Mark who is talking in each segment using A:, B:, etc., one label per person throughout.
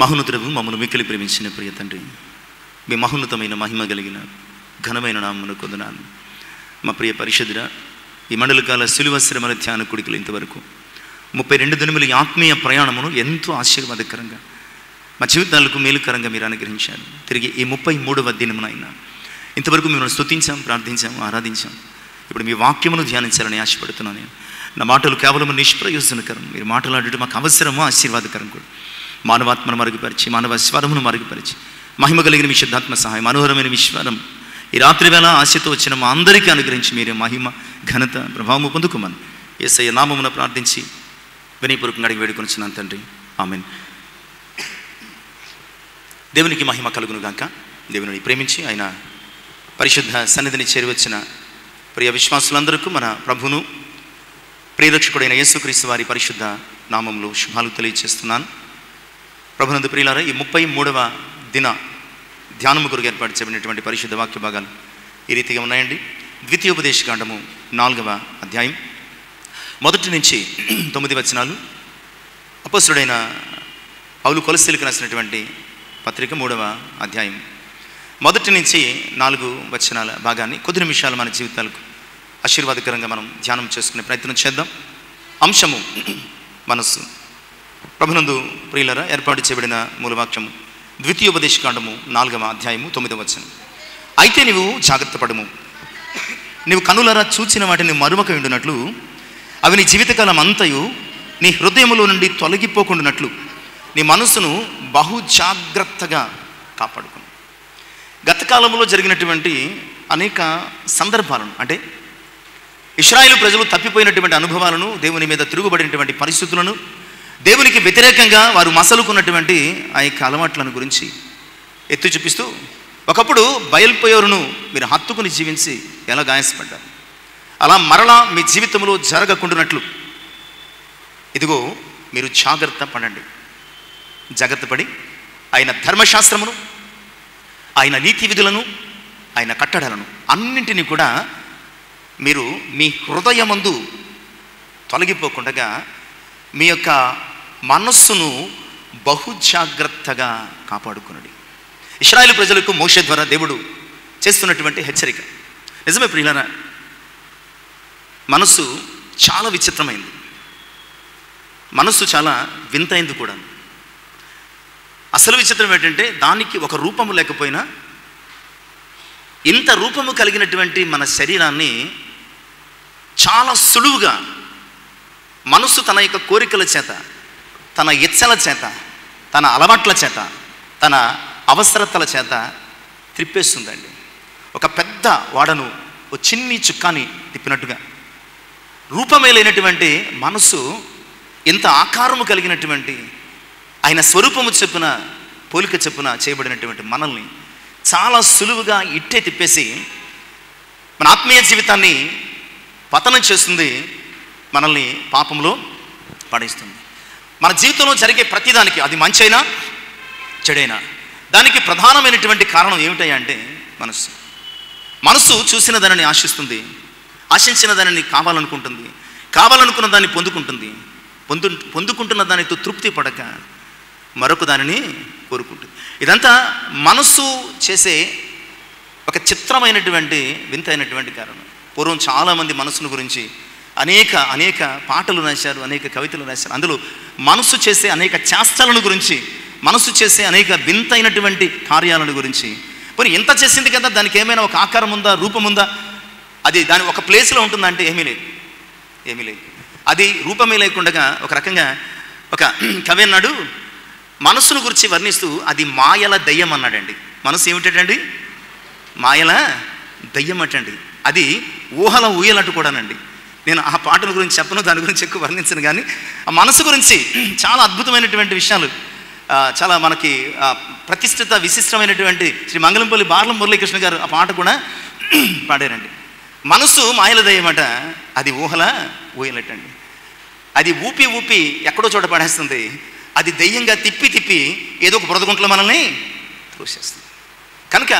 A: మహోన్నతుడవు మమ్మల్ని మిక్కిలి ప్రేమించిన ప్రియ తండ్రి, మీ మహోన్నతమైన మహిమ కలిగిన ఘనమైన నామమునకు వందనాలు. మా ప్రియ పరిశుద్ధుడా, ఈ మండల కాల శిలువ శ్రమల ధ్యాన కుడికలు ఇంతవరకు 32 దినముల ఆత్మీయ ప్రయాణమును ఎంతో ఆశీర్వాదకరంగా మా జీవితాలకు మేలుకరంగా మీరు అనుగ్రహించారు. తిరిగి ఈ 33వ దినమునైనా ఇంతవరకు మిమ్మల్ని స్తుతించాం, ప్రార్థించాం, ఆరాధించాం. ఇప్పుడు మీ వాక్యమును ధ్యానించాలని ఆశపడుతున్నాను. నేను నా మాటలు కేవలం నిష్ప్రయోజనకరం. మీరు మాట్లాడటం మాకు అవసరమో ఆశీర్వాదకరం కూడా. మానవాత్మను మరుగుపరిచి, మానవ స్వరమును మరుగుపరిచి, మహిమ కలిగిన మీ శుద్ధాత్మ సహాయం, మనోహరమైన విశ్వారం ఈ రాత్రి వేళ ఆశతో వచ్చిన మా అందరికీ అనుగ్రహించి మీరే మహిమ, ఘనత, ప్రభావము పొందుకోమని యేసయ్య నామమున ప్రార్థించి వినయపూర్వకంగా అడిగి వేడుకొనిచున్నాను తండ్రి, ఆమేన్. దేవునికి మహిమ కలుగును గాక. దేవుని ప్రేమించి ఆయన పరిశుద్ధ సన్నిధిని చేరివచ్చిన ప్రియ విశ్వాసులందరికీ మన ప్రభును ప్రియరక్షకుడైన యేసుక్రీస్తు వారి పరిశుద్ధ నామంలో శుభాలు తెలియజేస్తున్నాను. ప్రభునందు ప్రియులారా, ఈ 33వ దిన ధ్యానము కొరకు ఏర్పాటు చేయబడినటువంటి పరిశుద్ధ వాక్య భాగాలు ఈ రీతిగా ఉన్నాయండి. ద్వితీయోపదేశకాండము 4వ అధ్యాయం 1 నుంచి 9 వచనాలు. అపోస్తలుడైన పౌలు కొలస్సీలకు రాసినటువంటి పత్రిక 3వ అధ్యాయం 1 నుంచి 4 వచనాల భాగాన్ని కొద్ది నిమిషాలు మన జీవితాలకు ఆశీర్వాదకరంగా మనం ధ్యానం చేసుకునే ప్రయత్నం చేద్దాం. అంశము మనస్సు. ప్రభునందు ప్రియులరా, ఏర్పాటు చేయబడిన మూలవాక్యము ద్వితీయోపదేశకాండము 4వ అధ్యాయము 9వ వచనం. అయితే నీవు జాగ్రత్త పడము, నీవు కనులరా చూచిన వాటిని మరువక ఉండునట్లు, అవి నీ జీవితకాలం అంతయు నీ హృదయములో నుండి తొలగిపోకుండానట్లు నీ మనసును బహు జాగ్రత్తగా కాపాడుకును. గత కాలంలో జరిగినటువంటి అనేక సందర్భాలను, అంటే ఇశ్రాయేలు ప్రజలు తప్పిపోయినటువంటి అనుభవాలను, దేవుని మీద తిరుగుబడినటువంటి పరిస్థితులను, దేవునికి వ్యతిరేకంగా వారు మసలుకున్నటువంటి ఆ యొక్క అలవాట్లను గురించి ఎత్తి చూపిస్తూ, ఒకప్పుడు బయల్పోయోరును మీరు హత్తుకుని జీవించి ఎలా గాయపడ్డారు, అలా మరలా మీ జీవితంలో జరగకుండానట్లు ఇదిగో మీరు జాగ్రత్త పడండి. జాగ్రత్త పడి ఆయన ధర్మశాస్త్రమును, ఆయన నీతి విధులను, ఆయన కట్టడలను అన్నింటినీ కూడా మీరు మీ హృదయమందు తొలగిపోకుండా మీ యొక్క మనస్సును బహు జాగ్రత్తగా కాపాడుకునండి. ఇశ్రాయేలు ప్రజలకు మోషే ద్వారా దేవుడు చేస్తున్నటువంటి హెచ్చరిక. నిజమే ప్రియులారా, మనస్సు చాలా విచిత్రమైంది, మనస్సు చాలా వింతైంది కూడా. అసలు విచిత్రం ఏంటంటే, దానికి ఒక రూపము లేకపోయినా ఇంత రూపము కలిగినటువంటి మన శరీరాన్ని చాలా సులువుగా మనస్సు తన యొక్క కోరికల చేత, తన ఇచ్చల చేత, తన అలవాట్ల చేత, తన అవసరతల చేత త్రిప్పేస్తుందండి. ఒక పెద్ద వాడను ఒక చిన్ని చుక్కాని తిప్పినట్టుగా రూపమే లేనటువంటి మనస్సు ఇంత ఆకారము కలిగినటువంటి ఆయన స్వరూపము చెప్పున, పోలిక చెప్పున చేయబడినటువంటి మనల్ని చాలా సులువుగా ఇట్టే తిప్పేసి మన ఆత్మీయ జీవితాన్ని పతనం చేస్తుంది, మనల్ని పాపంలో పడేస్తుంది. మన జీవితంలో జరిగే ప్రతిదానికి, అది మంచైనా చెడైనా, దానికి ప్రధానమైనటువంటి కారణం ఏమిటయ్యా అంటే మనస్సు. మనస్సు చూసిన దానిని ఆశిస్తుంది, ఆశించిన దానిని కావాలనుకుంటుంది, కావాలనుకున్న దాన్ని పొందుకుంటుంది, పొందుకుంటున్న దానితో తృప్తి పడక మరొక దానిని కోరుకుంటుంది. ఇదంతా మనస్సు చేసే ఒక చిత్రమైనటువంటి వింతైనటువంటి కారణం. పూర్వం చాలామంది మనస్సును గురించి అనేక పాటలు రాశారు, అనేక కవితలు రాశారు. అందులో మనస్సు చేసే అనేక చేష్టలను గురించి, మనస్సు చేసే అనేక వింతైనటువంటి కార్యాలను గురించి. మరి ఎంత చేసింది కదా, దానికి ఏమైనా ఒక ఆకారం ఉందా, రూపం ఉందా, అది దాని ఒక ప్లేస్లో ఉంటుందా అంటే ఏమీ లేదు. అది రూపమే లేకుండా ఒక రకంగా ఒక కవి అన్నాడు, మనస్సును గురించి వర్ణిస్తూ అది మాయల దయ్యం అన్నాడండి. మనసు ఏమిటండి? మాయల దయ్యం అటండి. అది ఊహల ఊయలట్టు కూడానండి. నేను ఆ పాటల గురించి చెప్పను, దాని గురించి ఎక్కువ వర్ణించను, కానీ ఆ మనసు గురించి చాలా అద్భుతమైనటువంటి విషయాలు, చాలా మనకి ప్రతిష్ఠిత విశిష్టమైనటువంటి శ్రీ మంగళంపల్లి బార్ల మురళీకృష్ణ గారు ఆ పాట కూడా పాడారండి. మనసు మాయల దయ్యమట, అది ఊహల ఊయలటండి. అది ఊపి ఎక్కడో చోట పడేస్తుంది. అది దయ్యంగా తిప్పి ఏదో ఒక బురదగుంటలో మనల్ని తోసేస్తుంది. కనుక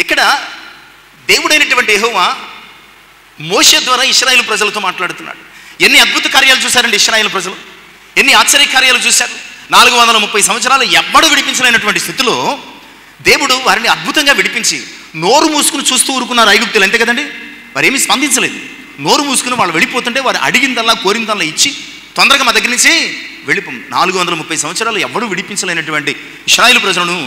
A: ఇక్కడ దేవుడైనటువంటి యెహోవా మోషే ద్వారా ఇశ్రాయేలు ప్రజలతో మాట్లాడుతున్నాడు. ఎన్ని అద్భుత కార్యాలు చూశారండి ఇశ్రాయేలు ప్రజలు, ఎన్ని ఆశ్చర్య కార్యాలు చూశారు. 430 సంవత్సరాలు ఎవ్వడు విడిపించలేనటువంటి స్థితిలో దేవుడు వారిని అద్భుతంగా విడిపించి నోరు మూసుకుని చూస్తూ ఊరుకున్నారు ఐగుప్తులు, అంతే కదండి. వారేమీ స్పందించలేదు. నోరు మూసుకుని వాళ్ళు వెళ్ళిపోతుంటే వారు అడిగిందల్లా కోరిందల్లా ఇచ్చి తొందరగా మా దగ్గర నుంచి వెళ్ళిపో. 430 సంవత్సరాలు ఎవడు విడిపించలేనటువంటి ఇశ్రాయేలు ప్రజలను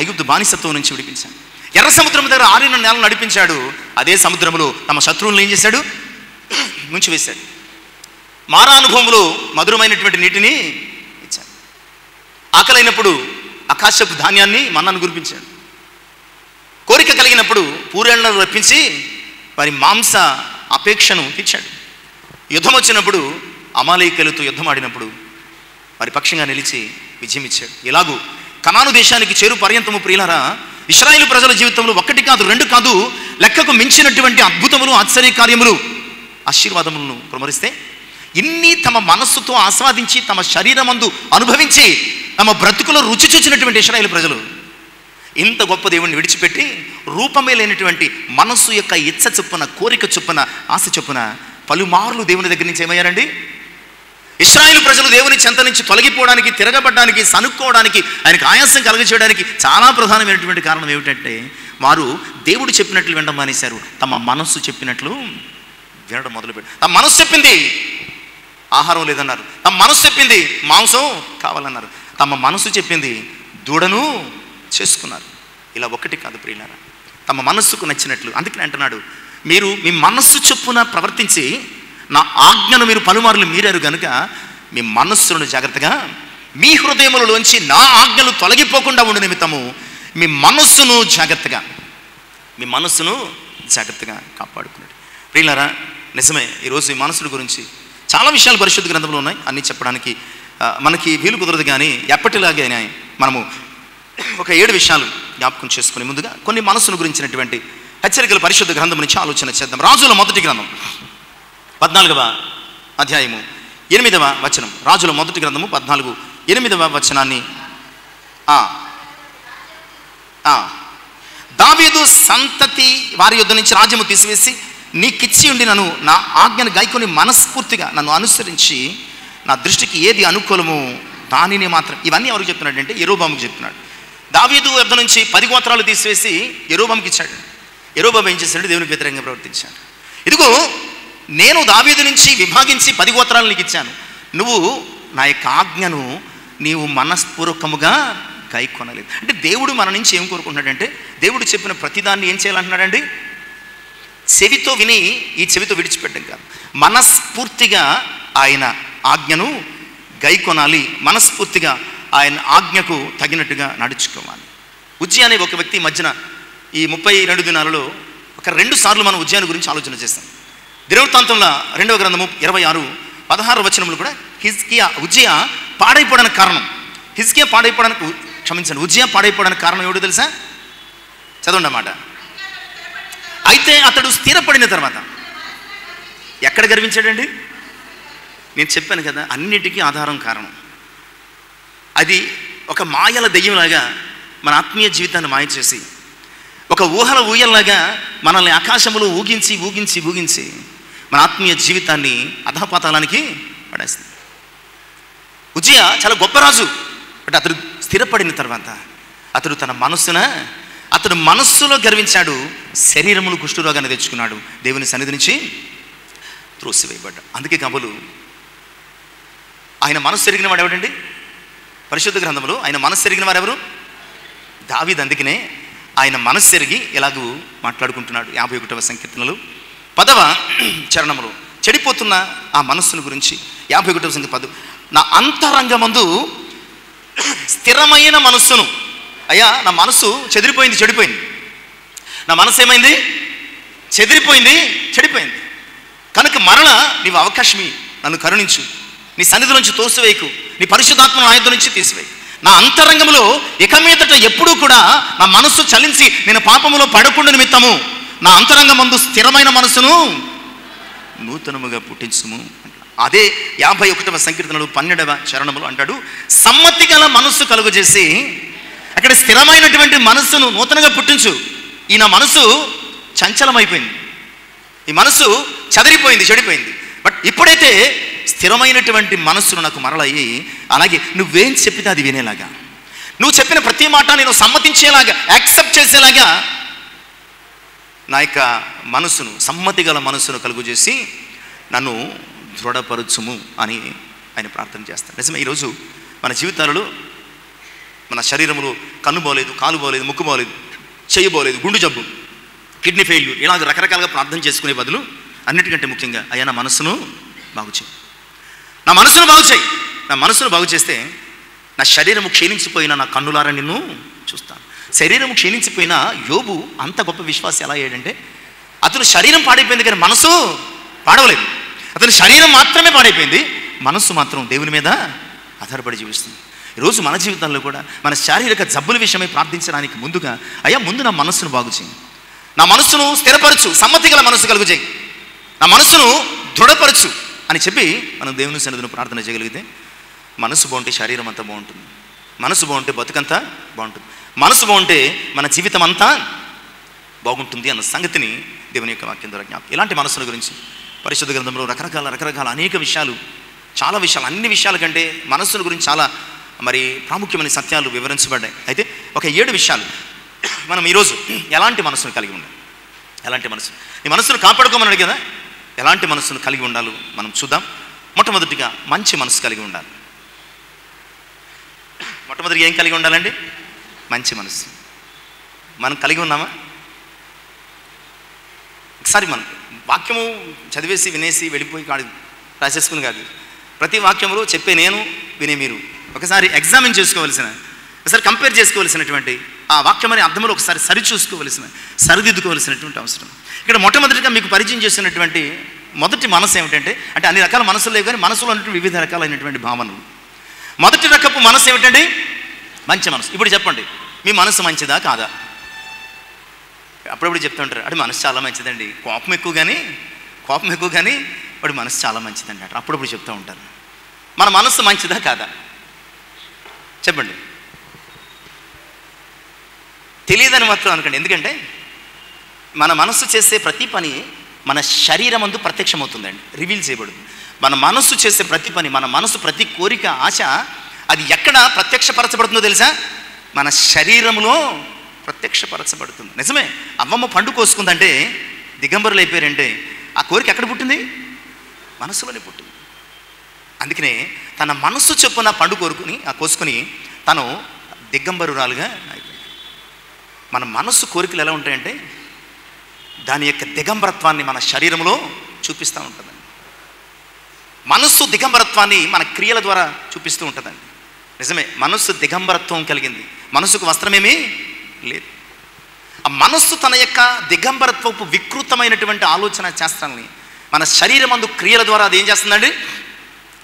A: ఐగుప్తు బానిసత్వం నుంచి విడిపించాడు. ఎర్ర సముద్రం దగ్గర 6 నెలలు నడిపించాడు. అదే సముద్రంలో తమ శత్రువులను ఏం చేశాడు? ముంచివేశాడు. మారా అనుభవంలో మధురమైనటువంటి నీటిని ఇచ్చాడు. ఆకలైనప్పుడు ఆకాశపు ధాన్యాన్ని మన్నాను కురిపించాడు. కోరిక కలిగినప్పుడు పూరేళ్లను రప్పించి వారి మాంస అపేక్షను తీర్చాడు. యుద్ధం వచ్చినప్పుడు అమాలేకీయులతో యుద్ధం ఆడినప్పుడు వారి పక్షంగా నిలిచి విజయం ఇచ్చాడు. ఇలాగూ కనాను దేశానికి చేరు పర్యంతము ప్రియులారా, ఇశ్రాయేలు ప్రజల జీవితంలో 1 కాదు 2 కాదు లెక్కకు మించినటువంటి అద్భుతములు, ఆశ్చర్య కార్యములు, ఆశీర్వాదములను కుమరిస్తే ఇన్ని తమ మనస్సుతో ఆస్వాదించి తమ శరీరమందు అనుభవించి తమ బ్రతుకులో రుచి చూచినటువంటి ఇశ్రాయేలు ప్రజలు ఇంత గొప్ప దేవుణ్ణి విడిచిపెట్టి రూపమే లేనటువంటి మనస్సు యొక్క ఇచ్చ చొప్పున, కోరిక చొప్పున, ఆశ చొప్పున పలుమార్లు దేవుని దగ్గర నుంచి ఏమయ్యారండి? ఇశ్రాయేలు ప్రజలు దేవుని చెంత నుంచి తొలగిపోవడానికి, తిరగబడ్డానికి, సనుక్కోవడానికి, ఆయనకు ఆయాసం కలగచేయడానికి చాలా ప్రధానమైనటువంటి కారణం ఏమిటంటే వారు దేవుడు చెప్పినట్లు వినడం మానేశారు. తమ మనస్సు చెప్పినట్లు వినడం మొదలుపెట్టారు. తమ మనస్సు చెప్పింది ఆహారం లేదన్నారు. తమ మనస్సు చెప్పింది మాంసం కావాలన్నారు. తమ మనస్సు చెప్పింది దూడను చేసుకున్నారు. ఇలా 1 కాదు ప్రియులారా, తమ మనస్సుకు నచ్చినట్లు. అందుకని అంటున్నాడు, మీరు మీ మనస్సు చొప్పున ప్రవర్తించి నా ఆజ్ఞను మీరు పలుమార్లు మీరారు కనుక మీ మనస్సును జాగ్రత్తగా, మీ హృదయములలోంచి నా ఆజ్ఞలు తొలగిపోకుండా ఉండు నిమిత్తము మీ మనస్సును జాగ్రత్తగా కాపాడుకున్నాడు. ప్రియులారా, నిజమే, ఈరోజు ఈ మనస్సుల గురించి చాలా విషయాలు పరిశుద్ధ గ్రంథంలో ఉన్నాయి. అన్నీ చెప్పడానికి మనకి వీలు కుదరదు. కానీ ఎప్పటిలాగే మనము ఒక 7 విషయాలు జ్ఞాపకం చేసుకుని ముందుగా కొన్ని మనస్సును గురించినటువంటి హెచ్చరికలు పరిశుద్ధ గ్రంథం నుంచి ఆలోచన చేద్దాం. రాజుల మొదటి గ్రంథం 14వ అధ్యాయము 8వ వచనం. రాజుల మొదటి గ్రంథము 14, 8వ వచనాన్ని. దావీదు సంతతి వారి యుద్ధ నుంచి రాజ్యము తీసివేసి నీకిచ్చి ఉండి నన్ను నా ఆజ్ఞను గాయకొని మనస్ఫూర్తిగా నన్ను అనుసరించి నా దృష్టికి ఏది అనుకూలమో దానిని మాత్రం. ఇవన్నీ ఎవరికి చెప్తున్నాడు అంటే యెరోబాముకి చెప్తున్నాడు. దావీదు యుద్ధ నుంచి 10 గోత్రాలు తీసివేసి యెరోబాముకి ఇచ్చాడు. యెరోబాము ఏం చేశాడు? దేవునికి వ్యతిరేకంగా ప్రవర్తించాడు. ఇదిగో నేను దావీదు నుంచి విభాగించి 10 గోత్రాలు నీకు ఇచ్చాను, నువ్వు నా యొక్క ఆజ్ఞను నీవు మనస్పూర్వకముగా గాయకొనలేదు. అంటే దేవుడు మన నుంచి ఏం కోరుకుంటున్నాడంటే, దేవుడు చెప్పిన ప్రతిదాన్ని ఏం చేయాలంటున్నాడండి? చెవితో విని ఈ చెవితో విడిచిపెట్టడం కాదు, మనస్ఫూర్తిగా ఆయన ఆజ్ఞను గైకొనాలి, మనస్ఫూర్తిగా ఆయన ఆజ్ఞకు తగినట్టుగా నడుచుకోవాలి. ఉజ్జియా అనే ఒక వ్యక్తి మధ్యన ఈ 32 దినాలలో ఒక 2 సార్లు మనం ఉజ్జియాని గురించి ఆలోచన చేస్తాం. దినవృత్తాంతంలో 2వ గ్రంథము 26, 16 వచనములు కూడా ఉజ్జియా పాడైపోవడానికి కారణం, ఉజ్జియా పాడైపోవడానికి కారణం ఏమిటో తెలుసా? చదవండి అన్నమాట. అయితే అతడు స్థిరపడిన తర్వాత ఎక్కడ గర్వించాడండి? నేను చెప్పాను కదా, అన్నిటికీ ఆధారం కారణం. అది ఒక మాయల దెయ్యంలాగా మన ఆత్మీయ జీవితాన్ని మాయ చేసి, ఒక ఊహల ఊయల్లాగా మనల్ని ఆకాశములో ఊగించి ఊగించి ఊగించి మన ఆత్మీయ జీవితాన్ని అధపాతాళానికి పడేస్తుంది. ఉజ్జియా చాలా గొప్ప రాజు. బట్ అతడు స్థిరపడిన తర్వాత అతడు అతడు మనస్సులో గర్వించాడు, శరీరములు కుష్ఠరోగాన్ని తెచ్చుకున్నాడు, దేవుని సన్నిధి నుంచి త్రోసివేయబడ్డాడు. అందుకే కబులు ఆయన మనస్సు ఎరిగిన వాడు ఎవడండి? పరిశుద్ధ గ్రంథంలో ఆయన మనస్సు ఎరిగిన వారు ఎవరు? దావీదు. అందుకనే ఆయన మనస్సు ఎరిగి ఎలాగూ మాట్లాడుకుంటున్నాడు. 51వ సంకీర్తనలు 10వ చరణంలో చెడిపోతున్న ఆ మనస్సును గురించి 51వ సంకీర్తన 10, నా అంతరంగమందు స్థిరమైన మనస్సును, అయ్యా నా మనస్సు చెడిపోయింది. నా మనస్సు ఏమైంది? చెడిపోయింది. కనుక మరలా నీవు అవకాశం నన్ను కరుణించు, నీ సన్నిధి నుంచి తోసివేయకు, నీ పరిశుద్ధాత్మను ఆయన నుంచి తీసివేయకు. నా అంతరంగంలో ఇక మీదట ఎప్పుడూ కూడా నా మనస్సు చలించి నేను పాపములో పడకుండా నిమిత్తము నా అంతరంగమందు స్థిరమైన మనస్సును నూతనముగా పుట్టించుము. అదే 51వ సంకీర్తనలు 12వ చరణములు అంటాడు, సమ్మతి గల మనస్సు కలుగజేసి. అక్కడ స్థిరమైనటువంటి మనస్సును నూతనంగా పుట్టించు. ఈ నా మనస్సు చంచలమైపోయింది, ఈ మనస్సు చెడిపోయింది. బట్ ఇప్పుడైతే స్థిరమైనటువంటి మనస్సును నాకు మరలయ్యి, అలాగే నువ్వేం చెప్పితే అది వినేలాగా, నువ్వు చెప్పిన ప్రతి మాట నేను సమ్మతించేలాగా, యాక్సెప్ట్ చేసేలాగా నా యొక్క మనసును, సమ్మతి గల మనసును కలుగు చేసి నన్ను దృఢపరచుము అని ఆయన ప్రార్థన చేస్తాను. నిజమే, ఈరోజు మన జీవితాలలో మన శరీరంలో కన్ను పోలేదు, కాలు పోలేదు, ముక్కు పోలేదు, చెయ్యి పోలేదు, గుండు జబ్బు, కిడ్నీ ఫెయిల్యూర్, ఇలాగ రకరకాలుగా ప్రార్థన చేసుకునే బదులు అన్నిటికంటే ముఖ్యంగా అయ్యా నా మనసును బాగు చేయి, నా మనసును బాగు చేయి. నా మనసును బాగు చేస్తే నా శరీరము క్షీణించిపోయినా నా కన్నులారా నిన్ను చూస్తాను. శరీరము క్షీణించిపోయినా యోబు అంత గొప్ప విశ్వాసం ఎలా అయ్యాడంటే, అతను శరీరం పాడైపోయింది కానీ మనసు పాడవలేదు. అతని శరీరం మాత్రమే పాడైపోయింది, మనస్సు మాత్రం దేవుని మీద ఆధారపడి జీవిస్తుంది. ఈరోజు మన జీవితంలో కూడా మన శారీరక జబ్బుల విషయమై ప్రార్థించడానికి ముందుగా అయ్యా ముందు నా మనస్సును బాగు చేయి, నా మనస్సును స్థిరపరచు, సమ్మతి గల మనస్సు కలుగు చేయి, నా మనస్సును దృఢపరచు అని చెప్పి మనం దేవుని సన్నిధిలో ప్రార్థన చేయగలిగితే మనసు బాగుంటే శరీరం అంతా బాగుంటుంది, మనసు బాగుంటే బతుకంతా బాగుంటుంది, మనసు బాగుంటే మన జీవితం అంతా బాగుంటుంది అన్న సంగతిని దేవుని యొక్క వాక్యం ద్వారా జ్ఞాపకం. ఇలాంటి మనసుల గురించి పరిశుద్ధ గ్రంథంలో రకరకాల అనేక విషయాలు, చాలా విషయాలు, అన్ని విషయాల కంటే మనస్సుల గురించి చాలా మరి ప్రాముఖ్యమైన సత్యాలు వివరించబడ్డాయి. అయితే ఒక 7 విషయాలు మనం ఈరోజు ఎలాంటి మనసును కలిగి ఉండాలి, ఎలాంటి మనసు, ఈ మనసును కాపాడుకోమన్నాడు కదా, ఎలాంటి మనసును కలిగి ఉండాలో మనం చూద్దాం. మొట్టమొదటిగా మంచి మనసు కలిగి ఉండాలి. మొట్టమొదటిగా ఏం కలిగి ఉండాలండి? మంచి మనసు. మనం కలిగి ఉన్నామా? ఒకసారి మనం వాక్యము చదివేసి వినేసి వెళ్ళిపోయి కాదు, రాసేసుకుని కాదు, ప్రతి వాక్యంలో చెప్పే నేను, వినే మీరు ఒకసారి ఎగ్జామిన్ చేసుకోవలసిన, ఒకసారి కంపేర్ చేసుకోవలసినటువంటి ఆ వాక్యం అనే అర్థంలో ఒకసారి సరిచూసుకోవలసిన, సరిదిద్దుకోవలసినటువంటి అవసరం. ఇక్కడ మొట్టమొదటిగా మీకు పరిచయం చేసినటువంటి మొదటి మనసు ఏమిటంటే, అంటే అన్ని రకాల మనసులు లేవు కానీ మనసులో ఉన్నటువంటి వివిధ రకాలైనటువంటి భావనలు. మొదటి రకపు మనసు ఏమిటండి? మంచి మనసు. ఇప్పుడు చెప్పండి, మీ మనసు మంచిదా కాదా? అప్పుడప్పుడు చెప్తూ ఉంటారు, అంటే మనసు చాలా మంచిదండి, కోపం ఎక్కువ కానీ వాడి మనసు చాలా మంచిదండి అంటారు. అప్పుడప్పుడు చెప్తూ ఉంటారు. మన మనసు మంచిదా కాదా చెప్పండి. తెలియదని మాత్రం అనుకోండి, ఎందుకంటే మన మనస్సు చేసే ప్రతి పని మన శరీరం అందు ప్రత్యక్షమవుతుందండి, రివీల్ చేయబడుతుంది. మన మనస్సు చేసే ప్రతి పని, మన మనసు ప్రతి కోరిక, ఆశ, అది ఎక్కడ ప్రత్యక్షపరచబడుతుందో తెలుసా? మన శరీరంలో ప్రత్యక్షపరచబడుతుంది. నిజమే, అవ్వమ్మ పండు కోసుకుందంటే, దిగంబరులు అయిపోయారంటే ఆ కోరిక ఎక్కడ పుట్టింది? మనసులోనే పుట్టింది. అందుకనే తన మనస్సు చొప్పున పండు కోసుకుని తను దిగంబరురాలుగా అయిపోయింది. మన మనస్సు కోరికలు ఎలా ఉంటాయంటే దాని యొక్క దిగంబరత్వాన్ని మన శరీరంలో చూపిస్తూ ఉంటుందండి. మనస్సు దిగంబరత్వాన్ని మన క్రియల ద్వారా చూపిస్తూ ఉంటుందండి. నిజమే, మనస్సు దిగంబరత్వం కలిగింది, మనసుకు వస్త్రమేమీ లేదు. ఆ మనస్సు తన యొక్క దిగంబరత్వపు వికృతమైనటువంటి ఆలోచన చేస్తానని మన శరీరం అందు క్రియల ద్వారా అది ఏం చేస్తుందండి?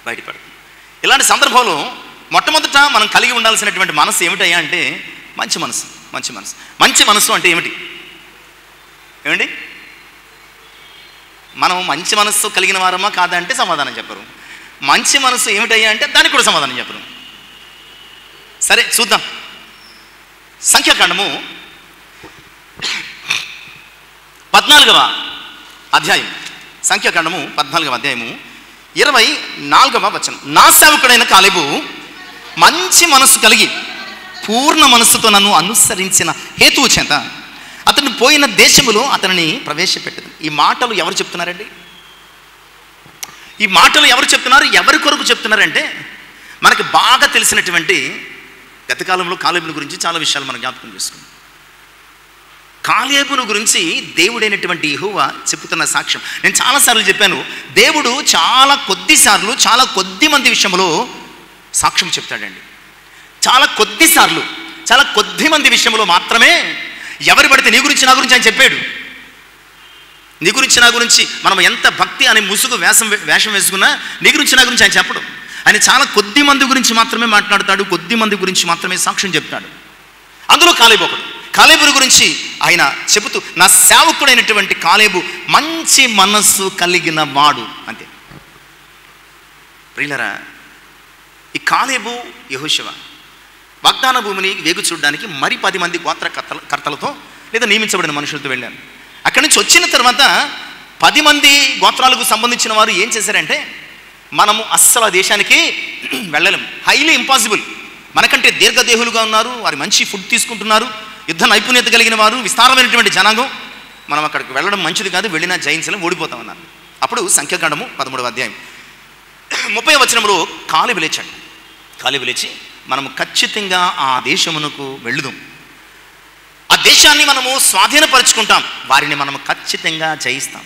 A: బయటపడుతుంది. ఇలాంటి సందర్భంలో మొట్టమొదట మనం కలిగి ఉండాల్సినటువంటి మనసు ఏమిటయ్యా అంటే మంచి మనసు. మంచి మనసు, మంచి మనసు అంటే ఏమిటి? ఏమండి, మనం మంచి మనస్సు కలిగిన వారమా కాదా అంటే సమాధానం చెప్పరు. మంచి మనసు ఏమిటయ్యా అంటే దానికి కూడా సమాధానం చెప్పరు. సరే చూద్దాం. సంఖ్యాకాండము 14వ అధ్యాయం, సంఖ్యాకాండము 14వ అధ్యాయము 24వ వచనం. నా సేవకుడైన కాలేబు మంచి మనసు కలిగి పూర్ణ మనస్సుతో నన్ను అనుసరించిన హేతువు చేత అతను పోయిన దేశములో అతనిని ప్రవేశపెట్టదు. ఈ మాటలు ఎవరు చెప్తున్నారండి? ఈ మాటలు ఎవరు చెప్తున్నారు? ఎవరి కొరకు చెప్తున్నారంటే మనకి బాగా తెలిసినటువంటి గతకాలంలో కాలేబుని గురించి చాలా విషయాలు మనం జ్ఞాపకం చేసుకున్నాం. కాలేబును గురించి దేవుడైనటువంటి యెహోవా చెప్తున్న సాక్ష్యం నేను చాలాసార్లు చెప్పాను. దేవుడు చాలా కొద్ది మంది విషయంలో సాక్ష్యం చెప్తాడండి. చాలా కొద్ది మంది విషయంలో మాత్రమే ఎవరు పడితే నీ గురించి నా గురించి ఆయన చెప్పాడు. నీ గురించి నా గురించి మనం ఎంత భక్తి అనే ముసుగు వేషం వేసుకున్నా నీ గురించి నా గురించి ఆయన చెప్పడం. ఆయన చాలా కొద్ది మంది గురించి మాత్రమే మాట్లాడతాడు, కొద్ది మంది గురించి మాత్రమే సాక్ష్యం చెప్తాడు. అందులో కాలేబు ఒకడు. కాలేబుని గురించి ఆయన చెబుతూ నా సేవకుడైనటువంటి కాలేబు మంచి మనస్సు కలిగిన వాడు అంతే. ప్రియులరా, ఈ కాలేబు యెహోషువ వాగ్దాన భూమిని వేగు చూడడానికి మరి 10 మంది గోత్రకర్తలతో లేదా నియమించబడిన మనుషులతో వెళ్ళారు. అక్కడి నుంచి వచ్చిన తర్వాత 10 మంది గోత్రాలకు సంబంధించిన వారు ఏం చేశారంటే మనము అస్సలు ఆ దేశానికి వెళ్ళలేము, హైలీ ఇంపాసిబుల్. మనకంటే దీర్ఘదేహులుగా ఉన్నారు, వారి మంచి ఫుడ్ తీసుకుంటున్నారు, యుద్ధ నైపుణ్యత కలిగిన వారు, విస్తారమైనటువంటి జనాంగం. మనం అక్కడికి వెళ్ళడం మంచిది కాదు, వెళ్ళినా జయించలేం, ఓడిపోతామన్నారు. అప్పుడు సంఖ్యాకాండము 13వ అధ్యాయం 30వ వచనంలో కాలేబు లేచాడు. కాలేబు లేచి మనము ఖచ్చితంగా ఆ దేశమునకు వెళ్ళుదాం, ఆ దేశాన్ని మనము స్వాధీనపరుచుకుంటాం, వారిని మనము ఖచ్చితంగా జయిస్తాం.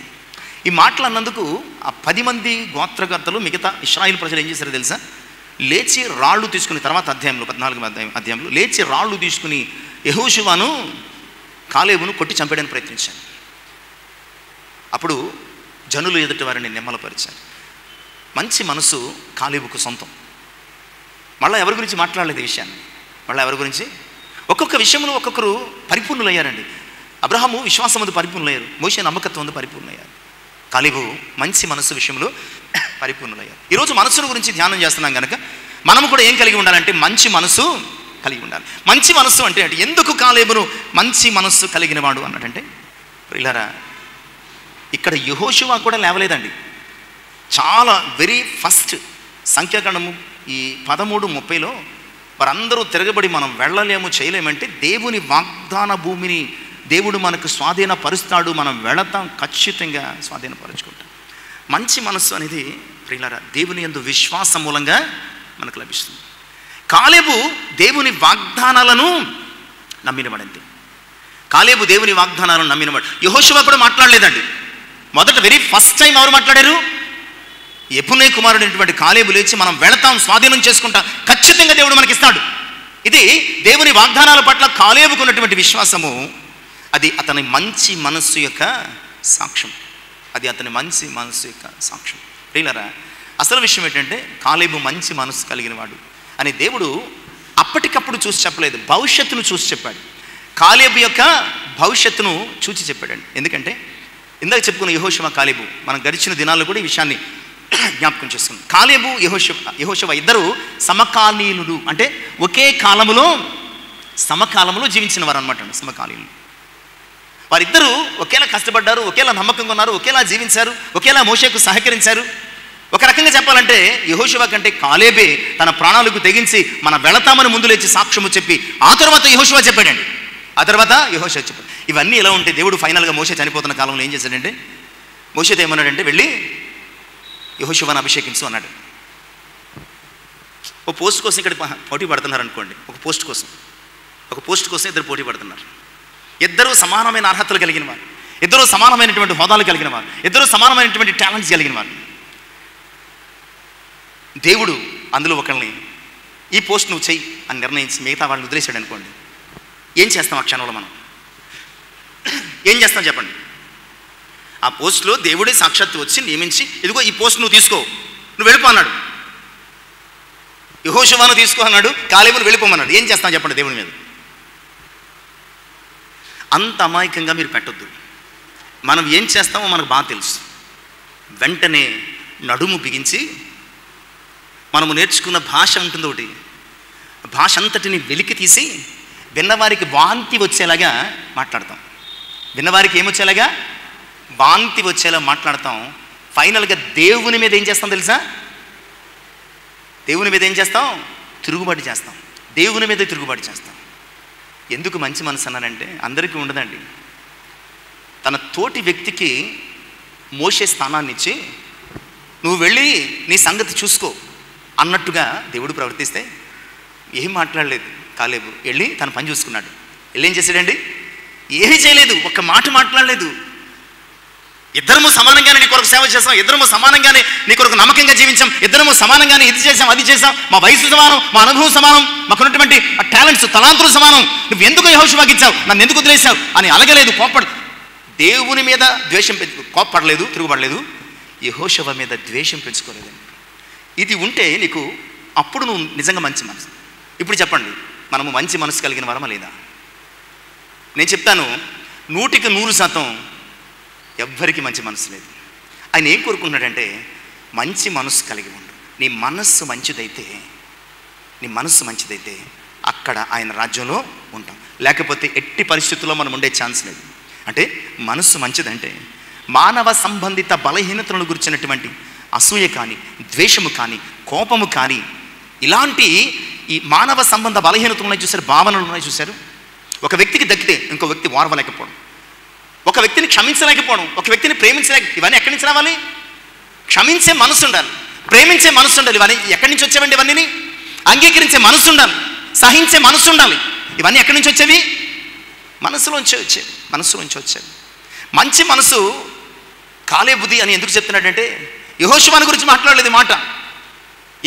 A: ఈ మాటలు అన్నందుకు ఆ 10 మంది గోత్రకర్తలు, మిగతా ఇశ్రాయేలు ప్రజలు ఏం చేశారో తెలుసా? లేచి రాళ్ళు తీసుకుని, తర్వాత అధ్యాయంలో 14వ అధ్యాయంలో లేచి రాళ్ళు తీసుకుని యెహోషువను కాలేబును కొట్టి చంపేయడానికి ప్రయత్నించారు. అప్పుడు జనులు ఎదుటి వారిని నిమ్మలపరిచారు. మంచి మనసు కాలేబుకు సొంతం. మళ్ళీ ఎవరి గురించి మాట్లాడలేదు ఈ విషయాన్ని. మళ్ళీ ఎవరి గురించి? ఒక్కొక్క విషయంలో ఒక్కొక్కరు పరిపూర్ణులయ్యారండి. అబ్రహాము విశ్వాసమందు పరిపూర్ణులయ్యారు, మోషే నమ్మకత్వం పరిపూర్ణులయ్యారు, కాలేబు మంచి మనసు విషయంలో పరిపూర్ణులయ్యారు. ఈరోజు మనసుల గురించి ధ్యానం చేస్తున్నాం కనుక మనము కూడా ఏం కలిగి ఉండాలంటే మంచి మనసు కలిగి ఉండాలి. మంచి మనస్సు అంటే ఎందుకు కాలేబును మంచి మనస్సు కలిగిన వాడు అన్నట్టంటే, ప్రియులారా, ఇక్కడ యెహోషువ కూడా లేవలేదండి. చాలా వెరీ ఫస్ట్ సంఖ్యాకాండము ఈ 13:30లో వారందరూ తిరగబడి మనం వెళ్ళలేము, చేయలేమంటే దేవుని వాగ్దాన భూమిని దేవుడు మనకు స్వాధీనపరుస్తాడు, మనం వెళతాం, ఖచ్చితంగా స్వాధీనపరుచుకుంటాం. మంచి మనస్సు అనేది ప్రియులారా దేవుని యందు విశ్వాసం మూలంగా మనకు లభిస్తుంది. కాలేబు దేవుని వాగ్దానాలను నమ్మినవాడంతే. కాలేబు దేవుని వాగ్దానాలను నమ్మినవాడు. యెహోషువ కూడా మాట్లాడలేదండి. మొదట వెరీ ఫస్ట్ టైం ఎవరు మాట్లాడారు? యెఫున్నె కుమారుడైనటువంటి కాలేబు లేచి మనం వెళతాం, స్వాధీనం చేసుకుంటాం, ఖచ్చితంగా దేవుడు మనకిస్తాడు. ఇది దేవుని వాగ్దానాల పట్ల కాలేబుకు ఉన్నటువంటి విశ్వాసము. అది అతని మంచి మనస్సు యొక్క సాక్ష్యం. అది అతని మంచి మనస్సు యొక్క సాక్ష్యం. ప్రియులారా, అసలు విషయం ఏంటంటే కాలేబు మంచి మనస్సు కలిగిన వాడు అని దేవుడు అప్పటికప్పుడు చూసి చెప్పలేదు, భవిష్యత్తును చూసి చెప్పాడు. కాలేబు యొక్క భవిష్యత్తును చూసి చెప్పాడండి. ఎందుకంటే ఇందాక చెప్పుకున్న యెహోషువ, కాలేబు మనం గడిచిన దినాల్లో కూడా ఈ విషయాన్ని జ్ఞాపకం చేసుకున్నాం. కాలేబు యెహోషువ ఇద్దరు సమకాలీనులు, అంటే ఒకే కాలములో సమకాలంలో జీవించిన వారు అనమాట. సమకాలీనులు వారిద్దరూ ఒకేలా కష్టపడ్డారు, ఒకేలా నమ్మకంగా ఉన్నారు, ఒకేలా జీవించారు, ఒకేలా మోషేకు సహకరించారు. ఒక రకంగా చెప్పాలంటే యెహోషువ కంటే కాలేబే తన ప్రాణాలకు తెగించి మనం వెళతామని ముందు లేచి సాక్ష్యము చెప్పి ఆ తర్వాత యెహోషువ చెప్పాడండి. ఆ తర్వాత యెహోషువ చెప్పాడు. ఇవన్నీ ఎలా ఉంటే దేవుడు ఫైనల్గా మోషే చనిపోతున్న కాలంలో ఏం చేశాడంటే, మోషేతో ఏమన్నాడంటే, వెళ్ళి యెహోషువను అభిషేకించు అన్నాడు. ఒక పోస్ట్ కోసం ఇక్కడ పోటీ పడుతున్నారు అనుకోండి. ఒక పోస్ట్ కోసం ఇద్దరు పోటీ పడుతున్నారు. ఇద్దరు సమానమైన అర్హతలు కలిగిన వారు, ఇద్దరు సమానమైనటువంటి హోదాలు కలిగిన వారు, ఇద్దరు సమానమైనటువంటి టాలెంట్స్ కలిగిన వారు. దేవుడు అందులో ఒకరిని ఈ పోస్ట్ నువ్వు చెయ్యి అని నిర్ణయించి మిగతా వాళ్ళని వదిలేశాడు అనుకోండి. ఏం చేస్తాం ఆ క్షణంలో? మనం ఏం చేస్తాం చెప్పండి? ఆ పోస్టులో దేవుడే సాక్షాత్తు వచ్చి నియమించి, ఇదిగో ఈ పోస్ట్ నువ్వు తీసుకో, నువ్వు వెళ్ళిపో అన్నాడు. యెహోషువను తీసుకో అన్నాడు, కాలేబును వెళ్ళిపోమన్నాడు. ఏం చేస్తాం చెప్పండి దేవుని మీద? అంత అమాయకంగా మీరు పెట్టొద్దు. మనం ఏం చేస్తామో మనకు బాగా తెలుసు. వెంటనే నడుము బిగించి మనము నేర్చుకున్న భాష ఉంటుంది ఒకటి, భాష అంతటిని వెలికి తీసి విన్నవారికి వాంతి వచ్చేలాగా మాట్లాడతాం. విన్నవారికి ఏమొచ్చేలాగా? వాంతి వచ్చేలా మాట్లాడతాం. ఫైనల్గా దేవుని మీద ఏం చేస్తాం తెలుసా? దేవుని మీద ఏం చేస్తాం? తిరుగుబాటు చేస్తాం. దేవుని మీద తిరుగుబాటు చేస్తాం. ఎందుకు మంచి మనసు అన్నానంటే, అందరికీ ఉండదండి. తన తోటి వ్యక్తికి మోసే స్థానాన్ని ఇచ్చి నువ్వు వెళ్ళి నీ సంగతి చూసుకో అన్నట్టుగా దేవుడు ప్రవర్తిస్తే ఏం మాట్లాడలేదు కాలేబు. వెళ్ళి తన పని చూసుకున్నాడు. వెళ్ళి ఏం చేశాడండి? ఏమీ చేయలేదు, ఒక్క మాట మాట్లాడలేదు. ఇద్దరము సమానంగానే నీ కొరకు సేవ చేసాం, ఇద్దరము సమానంగానే నీ కొరకు నమ్మకంగా జీవించాం, ఇద్దరము సమానంగానే ఇది చేసాం అది చేసాం, మా వయసు సమానం, మా అనుభవం సమానం, మాకున్నటువంటి టాలెంట్స్ తలాంతులు సమానం, నువ్వు ఎందుకు యెహోషువకి ఇచ్చావు, నన్ను ఎందుకు వదిలేసావు అని అలగలేదు, దేవుని మీద ద్వేషం కోప్పడలేదు, తిరుగుబడలేదు. యెహోషువ మీద ద్వేషం పెంచుకోలేదండి. ఇది ఉంటే నీకు అప్పుడు నువ్వు నిజంగా మంచి మనసు. ఇప్పుడు చెప్పండి, మనము మంచి మనసు కలిగిన వారమా లేదా? నేను చెప్తాను, 100% ఎవ్వరికి మంచి మనసు లేదు. ఆయన ఏం కోరుకుంటున్నాడంటే, మంచి మనసు కలిగి ఉండు. నీ మనస్సు మంచిదైతే అక్కడ ఆయన రాజ్యంలో ఉంటాం. లేకపోతే ఎట్టి పరిస్థితుల్లో మనం ఉండే ఛాన్స్ లేదు. అంటే మనస్సు మంచిదంటే మానవ సంబంధిత బలహీనతలను గురించినటువంటి అసూయ కానీ, ద్వేషము కానీ, కోపము కానీ, ఇలాంటి ఈ మానవ సంబంధ బలహీనతలు ఉన్నాయి చూశారు, భావనలు ఉన్నాయి చూశారు. ఒక వ్యక్తికి దక్కితే ఇంకో వ్యక్తి ఓర్వలేకపోవడం, ఒక వ్యక్తిని క్షమించలేకపోవడం, ఒక వ్యక్తిని ఇవన్నీ ఎక్కడి నుంచి రావాలి? క్షమించే మనసు ఉండాలి, ప్రేమించే మనసు ఉండాలి. ఇవన్నీ ఎక్కడి నుంచి వచ్చేవండి? ఇవన్నీ అంగీకరించే మనసు ఉండాలి, సహించే మనసు ఉండాలి. ఇవన్నీ ఎక్కడి నుంచి వచ్చేవి? మనసులోంచి వచ్చేవి. మంచి మనసు కాలేబుది అని ఎందుకు చెప్తున్నాడంటే, యెహోషువను గురించి మాట్లాడలేదు మాట.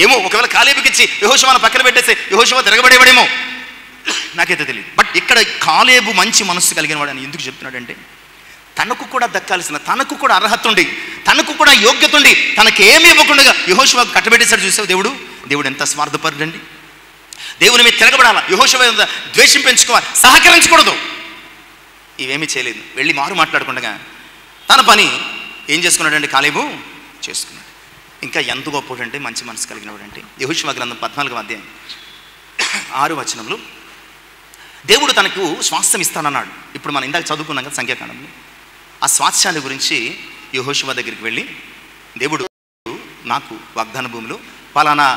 A: ఏమో ఒకవేళ కాలేబుకిచ్చి యెహోషువను పక్కన పెట్టేస్తే యెహోషువ తిరగబడేవాడేమో, నాకైతే తెలియదు. బట్ ఇక్కడ కాలేబు మంచి మనస్సు కలిగిన వాడు అని ఎందుకు చెప్తున్నాడంటే, తనకు కూడా దక్కాల్సిన, తనకు కూడా అర్హత ఉండి, తనకు కూడా యోగ్యత ఉండి, తనకేమీ ఇవ్వకుండా యెహోషువ కట్టబెట్టేశాడు. చూసావు దేవుడు ఎంత స్వార్థపరుడండి. దేవుని మీద తిరగబడాలా, యెహోషువ ద్వేషం పెంచుకోవాలి, సహకరించకూడదు. ఇవేమీ చేయలేదు. వెళ్ళి మారు మాట్లాడకుండా తన పని ఏం చేసుకున్నాడంటే కాలేబు చేసుకున్నాడు. ఇంకా ఎంత గొప్పడంటే, మంచి మనసు కలిగిన వాడంటే, యెహోషువ గ్రంథం 14వ అధ్యాయం 6వ వచనంలో దేవుడు తనకు స్వాస్థ్యం ఇస్తానన్నాడు. ఇప్పుడు మనం ఇందాక చదువుకున్నాం కదా సంఖ్యాకాండంలో. ఆ స్వాస్థ్యాన్ని గురించి యెహోషువ దగ్గరికి వెళ్ళి, దేవుడు నాకు వాగ్దాన భూమిలో పలానా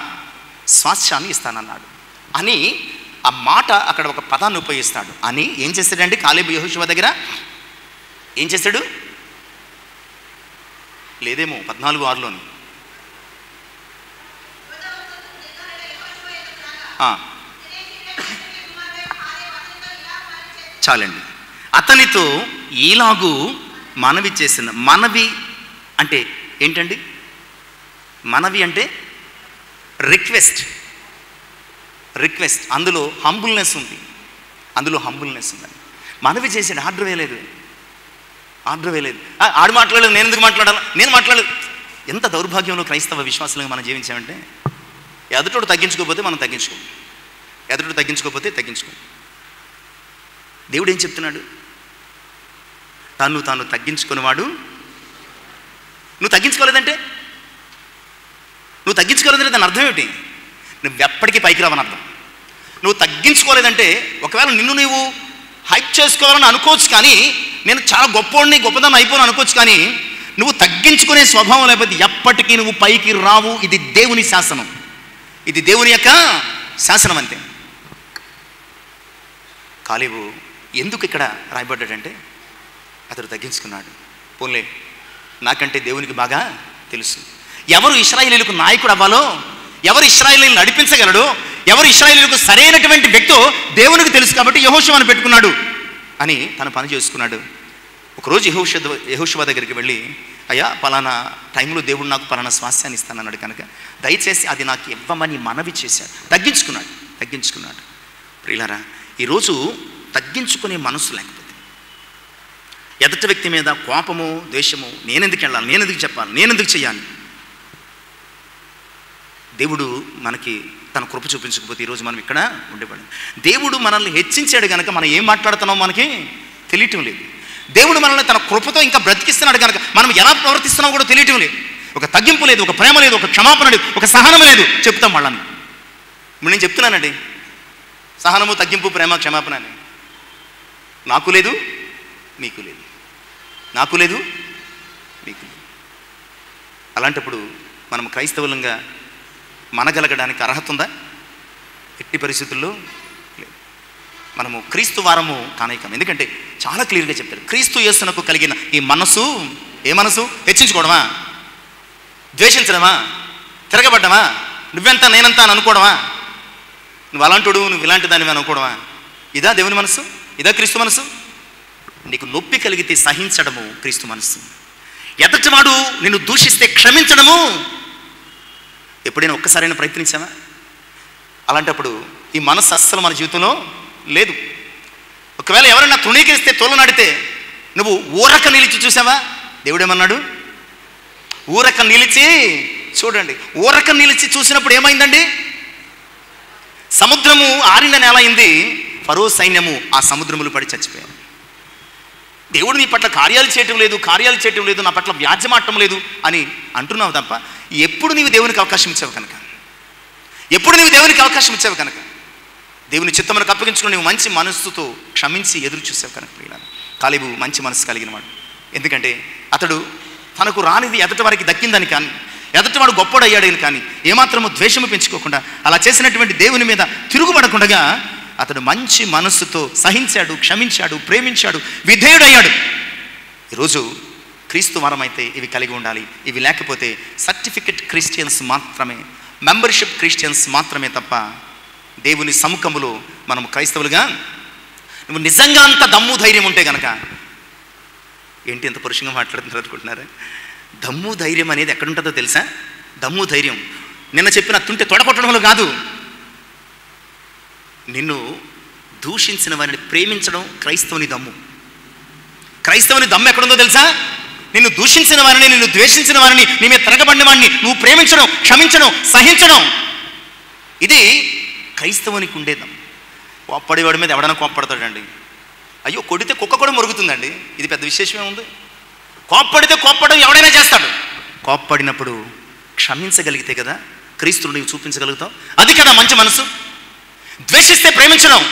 A: స్వాస్థ్యాన్ని ఇస్తానన్నాడు అని ఆ మాట అక్కడ ఒక పదాన్ని ఉపయోగిస్తాడు. అని ఏం చేశాడంటే కాలేబు యెహోషువ దగ్గర ఏం చేశాడు? లేదేమో 14:6లోని చాలండి. అతనితో ఈలాగు మనవి చేసిన, మనవి అంటే ఏంటండి? మనవి అంటే రిక్వెస్ట్. అందులో హంబుల్నెస్ ఉంది, మనవి చేసాడు. ఆర్డర్ వేయలేదు. ఆడు మాట్లాడలేదు, నేను ఎందుకు మాట్లాడాలి? నేను మాట్లాడలేదు. ఎంత దౌర్భాగ్యంలో క్రైస్తవ విశ్వాసంగా మనం జీవించామంటే, ఎదుటోడు తగ్గించుకోకపోతే మనం తగ్గించుకో. దేవుడు ఏం చెప్తున్నాడు? తాను తగ్గించుకునేవాడు. నువ్వు తగ్గించుకోలేదంటే దాని అర్థం ఏమిటి? నువ్వు ఎప్పటికీ పైకి రావని అర్థం. నువ్వు తగ్గించుకోలేదంటే, ఒకవేళ నిన్ను నువ్వు హైప్ చేసుకోవాలని అనుకోవచ్చు, కానీ నేను చాలా గొప్పదాన్ని అయిపోను అనుకోవచ్చు, కానీ నువ్వు తగ్గించుకునే స్వభావం లేకపోతే ఎప్పటికీ నువ్వు పైకి రావు. ఇది దేవుని శాసనం, ఇది దేవుని యొక్క శాసనం అంతే. కాలేబు ఎందుకు ఇక్కడ రాయబడ్డాడంటే, అతడు తగ్గించుకున్నాడు. పోన్లే, నాకంటే దేవునికి బాగా తెలుసు ఎవరు ఇశ్రాయేలీయులకు నాయకుడు అవ్వాలో, ఎవరు ఇశ్రాయేలీయులను నడిపించగలడో, ఎవరు ఇశ్రాయేలీయులకు సరైనటువంటి వ్యక్తో దేవునికి తెలుసు. కాబట్టి యెహోషువను పెట్టుకున్నాడు అని తన పని చేసుకున్నాడు. ఒకరోజు యెహోషువ దగ్గరికి వెళ్ళి, అయ్యా పలానా టైంలో దేవుడు నాకు పలానా స్వాస్థ్యాన్ని ఇస్తానన్నాడు కనుక దయచేసి అది నాకు ఇవ్వమని మనవి చేశాడు. తగ్గించుకున్నాడు. ప్రియులారా, ఈరోజు తగ్గించుకునే మనసు లేకపోతే, ఎదుటి వ్యక్తి మీద కోపము, ద్వేషము, నేనెందుకు వెళ్ళాలి, నేనెందుకు చెప్పాలి, నేనెందుకు చేయాలి, దేవుడు మనకి తన కృప చూపించకపోతే ఈరోజు మనం ఇక్కడ ఉండేవాళ్ళం. దేవుడు మనల్ని హెచ్చించాడు కనుక మనం ఏం మాట్లాడుతున్నామో మనకి తెలియటం లేదు. దేవుడు మనల్ని తన కృపతో ఇంకా బ్రతికిస్తున్నాడు కనుక మనం ఎలా ప్రవర్తిస్తున్నామో కూడా తెలియటం లేదు. ఒక తగ్గింపు లేదు, ఒక ప్రేమ లేదు, ఒక క్షమాపణ లేదు, ఒక సహనం లేదు. చెప్తాం వాళ్ళని. ఇప్పుడు నేను చెప్తున్నానండి, సహనము, తగ్గింపు, ప్రేమ, క్షమాపణ అని. నాకు లేదు, నీకు లేదు, నాకు లేదు, నీకు లేదు. అలాంటప్పుడు మనం క్రైస్తవులంగా మనగలగడానికి అర్హత ఉందా? ఎట్టి పరిస్థితుల్లో లేదు. మనము క్రీస్తు వారము కానైకం. ఎందుకంటే చాలా క్లియర్గా చెప్తారు, క్రీస్తు యేసునకు కలిగిన ఈ మనసు, ఏ మనసు? హెచ్చించుకోవడమా, ద్వేషించడమా, తిరగబడ్డమా, నువ్వెంత నేనంత అని అనుకోవడమా, నువ్వు అలాంటుడు, నువ్వు ఇలాంటి దానివి అనుకోవడమా? ఇదా దేవుని మనసు? ఇదా క్రీస్తు మనసు? నీకు నొప్పి కలిగితే సహించడము క్రీస్తు మనసు. ఎదుటివాడు నిన్ను దూషిస్తే క్షమించడము. ఎప్పుడైనా ఒక్కసారైనా ప్రయత్నించామా? అలాంటప్పుడు ఈ మనసు అస్సలు మన జీవితంలో లేదు. ఒకవేళ ఎవరైనా తృణీకరిస్తే, తోలనాడితే నువ్వు ఊరక నిలిచి చూసావా? దేవుడు ఏమన్నాడు? ఊరక నిలిచి చూడండి. ఊరక నిలిచి చూసినప్పుడు ఏమైందండి? సముద్రము ఆరిన నేల అయింది. ఫరో సైన్యము ఆ సముద్రములు పడి చచ్చిపోయారు. దేవుడు నీ పట్ల కార్యాలు చేయటం లేదు, నా పట్ల వ్యాజ్యమాటం లేదు అని అంటున్నావు తప్ప, ఎప్పుడు నీవు దేవునికి అవకాశం ఇచ్చావు కనుక, దేవుని చిత్తమునకు అప్పగించుకుని నువ్వు మంచి మనస్సుతో క్షమించి ఎదురు చూసావు కనుక ప్రియులారా, కాలేబు మంచి మనసు కలిగిన వాడు. ఎందుకంటే అతడు తనకు రానిది ఎదుటి వారికి దక్కిందని కానీ, ఎదుటివాడు గొప్పడు అయ్యాడని కానీ ఏమాత్రము ద్వేషము పెంచుకోకుండా అలా చేసినటువంటి దేవుని మీద తిరుగుబడకుండా అతడు మంచి మనస్సుతో సహించాడు, క్షమించాడు, ప్రేమించాడు, విధేయుడయ్యాడు. ఈరోజు క్రీస్తు వరమైతే ఇవి కలిగి ఉండాలి. ఇవి లేకపోతే సర్టిఫికెట్ క్రిస్టియన్స్ మాత్రమే, మెంబర్షిప్ క్రిస్టియన్స్ మాత్రమే తప్ప దేవుని సముఖములో మనం క్రైస్తవులుగా నువ్వు నిజంగా అంత దమ్ము ధైర్యం ఉంటే గనక ఏంటి ఎంత పురుషంగా మాట్లాడుతున్నారు అనుకుంటున్నారా? దమ్ము ధైర్యం అనేది ఎక్కడుంటుందో తెలుసా? దమ్ము ధైర్యం నిన్న చెప్పిన తుంటే తొడగొట్టడంలో కాదు, నిన్ను దూషించిన వారిని ప్రేమించడం క్రైస్తవుని దమ్ము. క్రైస్తవుని దమ్ము ఎక్కడుందో తెలుసా? నిన్ను దూషించిన వారిని, నిన్ను ద్వేషించిన వారిని, నీ మీద తిరగబడిన వారిని నువ్వు ప్రేమించడం, క్షమించడం, సహించడం. ఇది క్రైస్తవునికి ఉండే దమ్ము. కోప్పడేవాడి మీద ఎవడైనా కోప్పడతాడండి. అయ్యో కొడితే కుక్క కూడా మొరుగుతుందండి, ఇది పెద్ద విశేషమే ఉంది. కోప్పడితే కోప్పడం ఎవడైనా చేస్తాడు. కోప్పడినప్పుడు క్షమించగలిగితే కదా క్రీస్తుని నీవు చూపించగలుగుతావు. అది కదా మంచి మనసు. ద్వేషిస్తే ప్రేమించడం,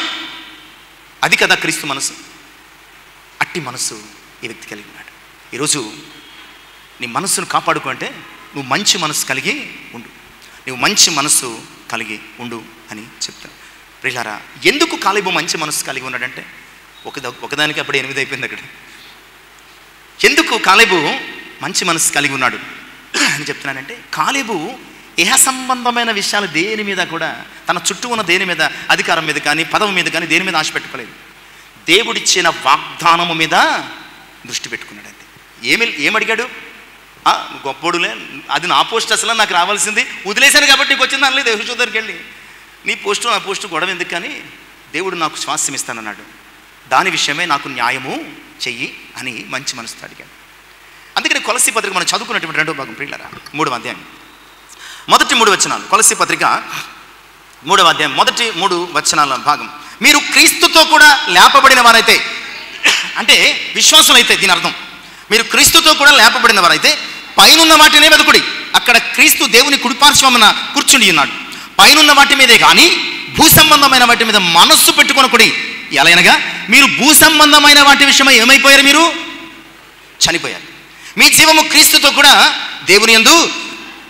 A: అది కదా క్రీస్తు మనసు. అట్టి మనసు ఈ వ్యక్తి కలిగి ఉన్నాడు. ఈరోజు నీ మనస్సును కాపాడుకుంటే నువ్వు మంచి మనసు కలిగి ఉండు, నువ్వు మంచి మనసు కలిగి ఉండు అని చెప్తాను. ప్రియులారా, ఎందుకు కాలేబు మంచి మనసు కలిగి ఉన్నాడంటే ఒకదానికి అప్పుడు 8 అయిపోయింది అక్కడ. ఎందుకు కాలేబు మంచి మనసు కలిగి ఉన్నాడు అని చెప్తున్నానంటే, కాలేబు ఇహ సంబంధమైన విషయాలు దేని మీద కూడా, తన చుట్టూ ఉన్న దేని మీద, అధికారం మీద కానీ పదవి మీద కానీ దేని మీద ఆశ పెట్టుకోలేదు. దేవుడిచ్చిన వాగ్దానము మీద దృష్టి పెట్టుకున్నాడు. అంతే. ఏమడిగాడు? గొప్పోడులే, అది నా పోస్ట్, అసలు నాకు రావాల్సింది వదిలేశాను కాబట్టి నీకు వచ్చింది అనలేదు. యెహోషువ దగ్గరికి వెళ్ళి నీ పోస్టు నా పోస్టు గొడవ ఎందుకు, కానీ దేవుడు నాకు స్వాస్థ్యం ఇస్తానన్నాడు, దాని విషయమే నాకు న్యాయము చెయ్యి అని మంచి మనసుతో అడిగాడు. అందుకని కొలస్సీ పత్రిక మనం చదువుకున్నటువంటి 2వ భాగం ప్రియులారా, 3వ అధ్యాయం మొదటి 3 వచనాలు. కొలస్సీ పత్రిక 3వ అధ్యాయం మొదటి 3 వచనాల భాగం. మీరు క్రీస్తుతో కూడా లేపబడిన వారైతే, అంటే విశ్వాసులైతే, దీని అర్థం మీరు క్రీస్తుతో కూడా లేపబడిన వారైతే పైనున్న వాటినే వెతుకుడి, అక్కడ క్రీస్తు దేవుని కుడిపార్శ్వమున కూర్చుని ఉన్నాడు. పైనున్న వాటి మీదే కానీ భూ సంబంధమైన వాటి మీద మనస్సు పెట్టుకొనకుడి. ఎలాగనగా మీరు భూ సంబంధమైన వాటి విషయమై ఏమైపోయారు? మీరు చనిపోయారు. మీ జీవము క్రీస్తుతో కూడా దేవుని యందు